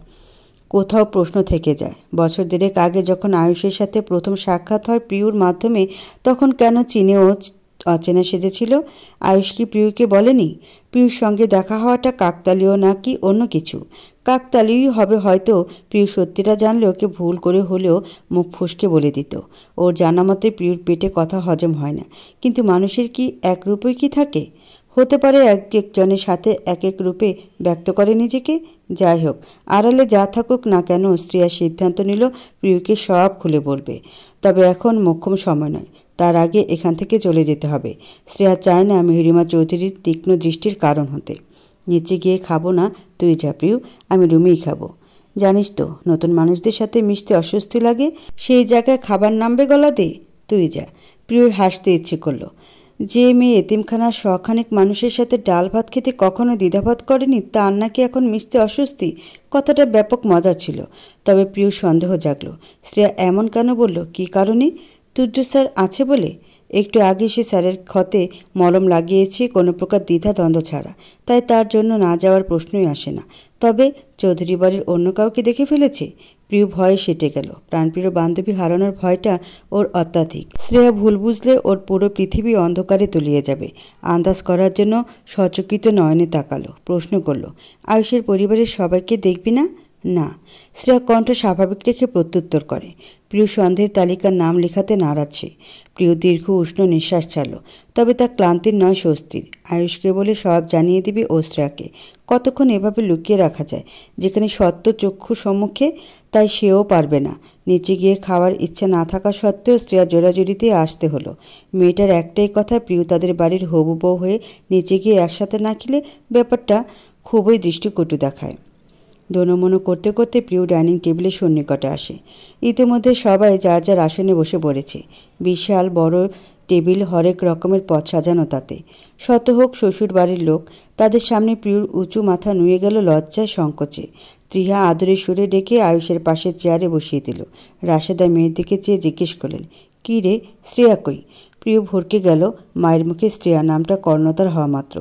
কোথাও প্রশ্ন থেকে যায়, বছর দেড়েক আগে যখন আয়ুষের সাথে প্রথম সাক্ষাৎ হয় প্রিয়র মাধ্যমে, তখন কেন চিনেও অচেনা সেজেছিল? আয়ুষ কি প্রিয়কে বলেনি? প্রিয়র সঙ্গে দেখা হওয়াটা কাকতালীয় নাকি অন্য কিছু? কাকতালীয়ই হবে হয়তো। প্রিয় সত্যিটা জানলে ওকে ভুল করে হলেও মুখ ফুসকে বলে দিত। ওর জানা মতে প্রিয়র পেটে কথা হজম হয় না। কিন্তু মানুষের কি এক রূপই কি থাকে? হতে পারে এক একজনের সাথে এক এক রূপে ব্যক্ত করে নিজেকে। যাই হোক, আড়ালে যা থাকুক না কেন, শ্রেয়া সিদ্ধান্ত নিল প্রিয়কে সব খুলে বলবে। তবে এখন মোক্ষম সময় নয়, তার আগে এখান থেকে চলে যেতে হবে। শ্রেয়া চায় না মেহরিমা চৌধুরীর তীক্ষ্ণ দৃষ্টির কারণ হতে। নিচে গিয়ে খাবো না, তুই যা প্রিয়, আমি রুমেই খাবো। জানিস তো নতুন মানুষদের সাথে মিশতে অস্বস্তি লাগে, সেই জায়গায় খাবার নামবে গলাতে। তুই যা। প্রিয়র হাসতে ইচ্ছে করলো। যে মেয়ে এতিমখানার শখানেক মানুষের সাথে ডাল ভাত খেতে কখনো দ্বিধাবোধ করেনি, তার নাকি এখন মিশতে অস্বস্তি। কথাটা ব্যাপক মজার ছিল। তবে প্রিয় সন্দেহ জাগলো। শ্রেয়া এমন কেন বলল? কী কারণে? তুর্য স্যার আছে বলে? একটু আগে সে স্যারের ক্ষতে মলম লাগিয়েছে কোনো প্রকার দ্বিধাদ্বন্দ্ব ছাড়া, তাই তার জন্য না যাওয়ার প্রশ্নই আসে না। তবে চৌধুরী বাড়ির অন্য কাউকে দেখে ফেলেছে? প্রিয় ভয়ে সেটে গেল। প্রাণপ্রিয় বান্ধবী হারানোর ভয়টা ওর অত্যাধিক। শ্রেয়া ভুল বুঝলে ওর পুরো পৃথিবী অন্ধকারে তলিয়ে যাবে। আন্দাজ করার জন্য সচকিত নয়নে তাকালো। প্রশ্ন করল, আয়ুষের পরিবারের সবাইকে দেখবি না? না। শ্রেয়া কণ্ঠ স্বাভাবিক রেখে প্রত্যুত্তর করে। প্রিয় সন্দেহের তালিকার নাম লেখাতে নারাজ সে। প্রিয় দীর্ঘ উষ্ণ নিঃশ্বাস ছাড়ল। তবে তা ক্লান্তির নয়, স্বস্তির। আয়ুষকে বলে সব জানিয়ে দিবে ও শ্রেয়াকে। কতক্ষণ এভাবে লুকিয়ে রাখা যায়, যেখানে সত্য চক্ষু সম্মুখে? তাই সেও পারবে না। নিচে গিয়ে খাওয়ার ইচ্ছা না থাকা সত্ত্বেও শ্রেয়া জোরাজুরিতে আসতে হলো। মেয়েটার একটাই কথা, প্রিয় তাদের বাড়ির হবু বউ হয়ে নিচে গিয়ে একসাথে না খেলে ব্যাপারটা খুবই দৃষ্টিকটু দেখায়। দোনমনো করতে করতে প্রিয় ডাইনিং টেবিলের সন্নিকটে আসে। ইতিমধ্যে সবাই যার যার আসনে বসে পড়েছে। বিশাল বড় টেবিল, হরেক রকমের পদ সাজানো তাতে। শত হোক শ্বশুর বাড়ির লোক, তাদের সামনে প্রিয়র উঁচু মাথা নুয়ে গেল লজ্জায় সংকোচে। ত্রিহা আদরের সুরে ডেকে আয়ুষের পাশে চেয়ারে বসিয়ে দিল। রাশেদা মেয়ের দিকে চেয়ে জিজ্ঞেস করলেন, কী রে, শ্রেয়া কই? প্রিয় ভরকে গেল। মায়ের মুখে শ্রেয়া নামটা কর্ণতার হওয়া মাত্র।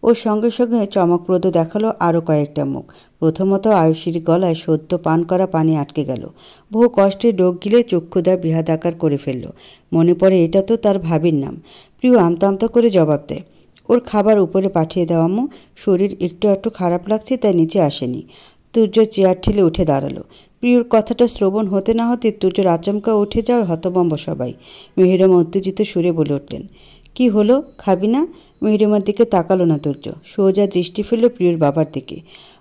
ওর সঙ্গে সঙ্গে চমকপ্রদ দেখালো আরও কয়েকটা মুখ। প্রথমত আয়ুষীর গলায় সদ্য পান করা পানি আটকে গেল। বহু কষ্টে ডোক গিলে চক্ষুদা বৃহাদাকার করে ফেলল। মনে পড়ে এটা তো তার ভাবির নাম। প্রিয় আমতা আমতা করে জবাব দেয়, ওর খাবার উপরে পাঠিয়ে দাও আম্মু, শরীর একটু খারাপ লাগছে তাই নিচে আসেনি। তুর্য চেয়ার ঠেলে উঠে দাঁড়ালো। প্রিয়র কথাটা শ্রবণ হতে না হতে তুর্যর আচমকা উঠে যাওয়ার হতভম্ব সবাই। মেহরিমা উত্তেজিত সুরে বলে উঠলেন, কি হলো, খাবি না? মেহরিমার দিকে তাকালো না তুর্য। সোজা দৃষ্টি ফেলল প্রিয়র বাবার দিকে।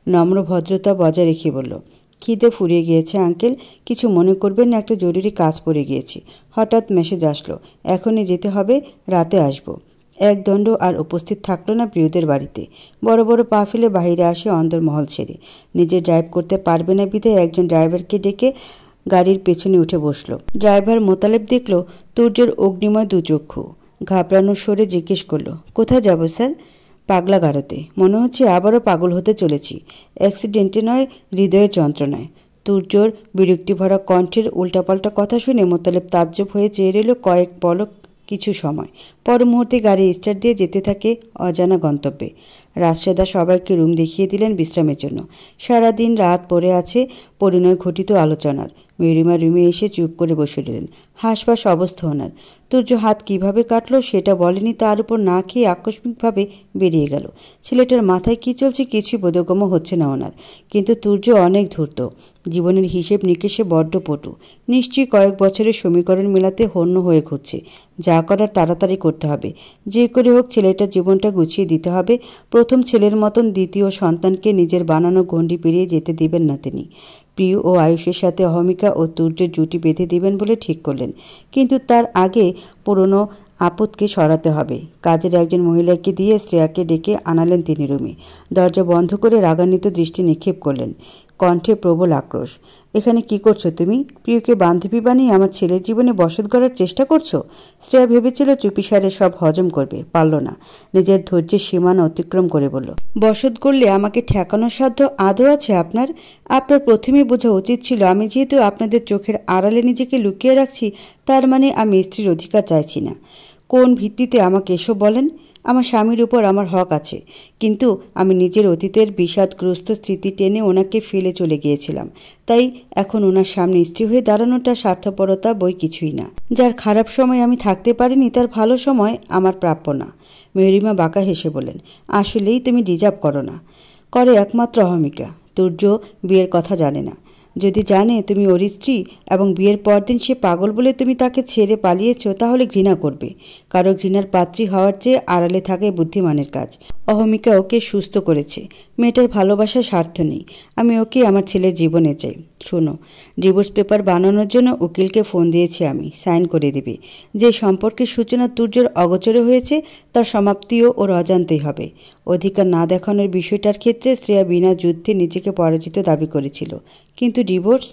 নম্র ভদ্রতা বজায় রেখে বলল, খিদে ফুরিয়ে গিয়েছে আঙ্কেল, কিছু মনে করবেন না, একটা জরুরি কাজ পড়ে গিয়েছি। হঠাৎ মেসেজ আসলো, এখনই যেতে হবে, রাতে আসবো। একদণ্ড আর উপস্থিত থাকলো না প্রিয়দের বাড়িতে। বড় বড় পা ফেলে বাহিরে আসে অন্দরমহল ছেড়ে। নিজে ড্রাইভ করতে পারবে না বিধায় একজন ড্রাইভারকে ডেকে গাড়ির পেছনে উঠে বসলো। ড্রাইভার মোতালেব দেখল তুর্যের অগ্নিময় দুচক্ষু। ঘাবড়ানোর স্বরে জিজ্ঞেস করলো, কোথায় যাব স্যার? পাগলা গারদে। মনে হচ্ছে আবারও পাগল হতে চলেছি। অ্যাক্সিডেন্টে নয়, হৃদয়ের যন্ত্রণায়। তুর্যর বিরক্তি ভরা কণ্ঠের উল্টাপাল্টা কথা শুনে মোতালেব তাজ্জব হয়ে চেয়ে রইল কয়েক পলক কিছু সময়। পর মুহূর্তে গাড়ি স্টার্ট দিয়ে যেতে থাকে অজানা গন্তব্যে। রাশেদা সবাইকে রুম দেখিয়ে দিলেন বিশ্রামের জন্য। সারাদিন রাত পড়ে আছে পরিণয় ঘটিত আলোচনার। মেহরিমা রুমে এসে চুপ করে বসে রইলেন। হাঁসফাঁস অবস্থা ওনার। তুর্য হাত কিভাবে কাটলো সেটা বলেনি, তার উপর না খেয়ে আকস্মিকভাবে বেরিয়ে গেল। ছেলেটার মাথায় কী চলছে কিছুই বোধগম্য হচ্ছে না ওনার। কিন্তু তুর্য অনেক ধূর্ত, জীবনের হিসেব নিকেশে বড্ড পটু। নিশ্চয়ই কয়েক বছরের সমীকরণ মেলাতে হন্য হয়ে ঘুরছে। যা করার তাড়াতাড়ি করতে হবে। যে করে হোক ছেলেটার জীবনটা গুছিয়ে দিতে হবে। প্রথম ছেলের মতন দ্বিতীয় সন্তানকে নিজের বানানো গণ্ডি পেরিয়ে যেতে দিবেন না তিনি। প্রিয় ও আয়ুষের সাথে অহমিকা ও তুর্যের জুটি বেঁধে দিবেন বলে ঠিক করলেন। কিন্তু তার আগে পুরনো আপদকে সরাতে হবে। কাজের একজন মহিলাকে দিয়ে শ্রেয়াকে ডেকে আনালেন তিনি রুমে। দরজা বন্ধ করে রাগান্বিত দৃষ্টি নিক্ষেপ করলেন, কণ্ঠে প্রবল আক্রোশ। এখানে কি করছো তুমি? প্রিয়কে বান্ধবী বানিয়ে আমার ছেলের জীবনে বসত গড়ার চেষ্টা করছো? শ্রেয়া ভেবেছিল চুপিসারে সব হজম করবে, পারল না। নিজের ধৈর্যের সীমানা অতিক্রম করে বলল, বসত করলে আমাকে ঠেকানোর সাধ্য আদৌ আছে আপনার? আপনার প্রথমেই বোঝা উচিত ছিল আমি যেহেতু আপনাদের চোখের আড়ালে নিজেকে লুকিয়ে রাখছি, তার মানে আমি স্ত্রীর অধিকার চাইছি না। কোন ভিত্তিতে আমাকে এসব বলেন? আমার স্বামীর উপর আমার হক আছে, কিন্তু আমি নিজের অতীতের বিষাদগ্রস্ত স্মৃতি টেনে ওনাকে ফেলে চলে গিয়েছিলাম। তাই এখন ওনার সামনে স্ত্রী হয়ে দাঁড়ানোটা স্বার্থপরতা বই কিছুই না। যার খারাপ সময় আমি থাকতে পারিনি তার ভালো সময় আমার প্রাপ্য না। মেহরিমা বাঁকা হেসে বলেন, আসলেই তুমি ডিজার্ভ করো না। করে একমাত্র অহমিকা। তুর্য বিয়ের কথা জানে না। যদি জানে তুমি ওর স্ত্রী এবং বিয়ের পরদিন সে পাগল বলে তুমি তাকে ছেড়ে পালিয়েছ, তাহলে ঘৃণা করবে। কারো ঘৃণার পাত্রী হওয়ার চেয়ে আড়ালে থাকাই বুদ্ধিমানের কাজ। অহমিকা ওকে সুস্থ করেছে। মেয়েটার ভালোবাসার স্বার্থ নেই। আমি ওকে আমার ছেলের জীবনে চাই। শোনো, ডিভোর্স পেপার বানানোর জন্য উকিলকে ফোন দিয়েছি আমি, সাইন করে দেবে। যে সম্পর্কের সূচনা তুর্যর অগোচরে হয়েছে তার সমাপ্তিও ওর অজান্তেই হবে। অধিকার না দেখানোর বিষয়টার ক্ষেত্রে শ্রেয়া বিনা যুদ্ধে নিজেকে পরাজিত দাবি করেছিল, কিন্তু ডিভোর্স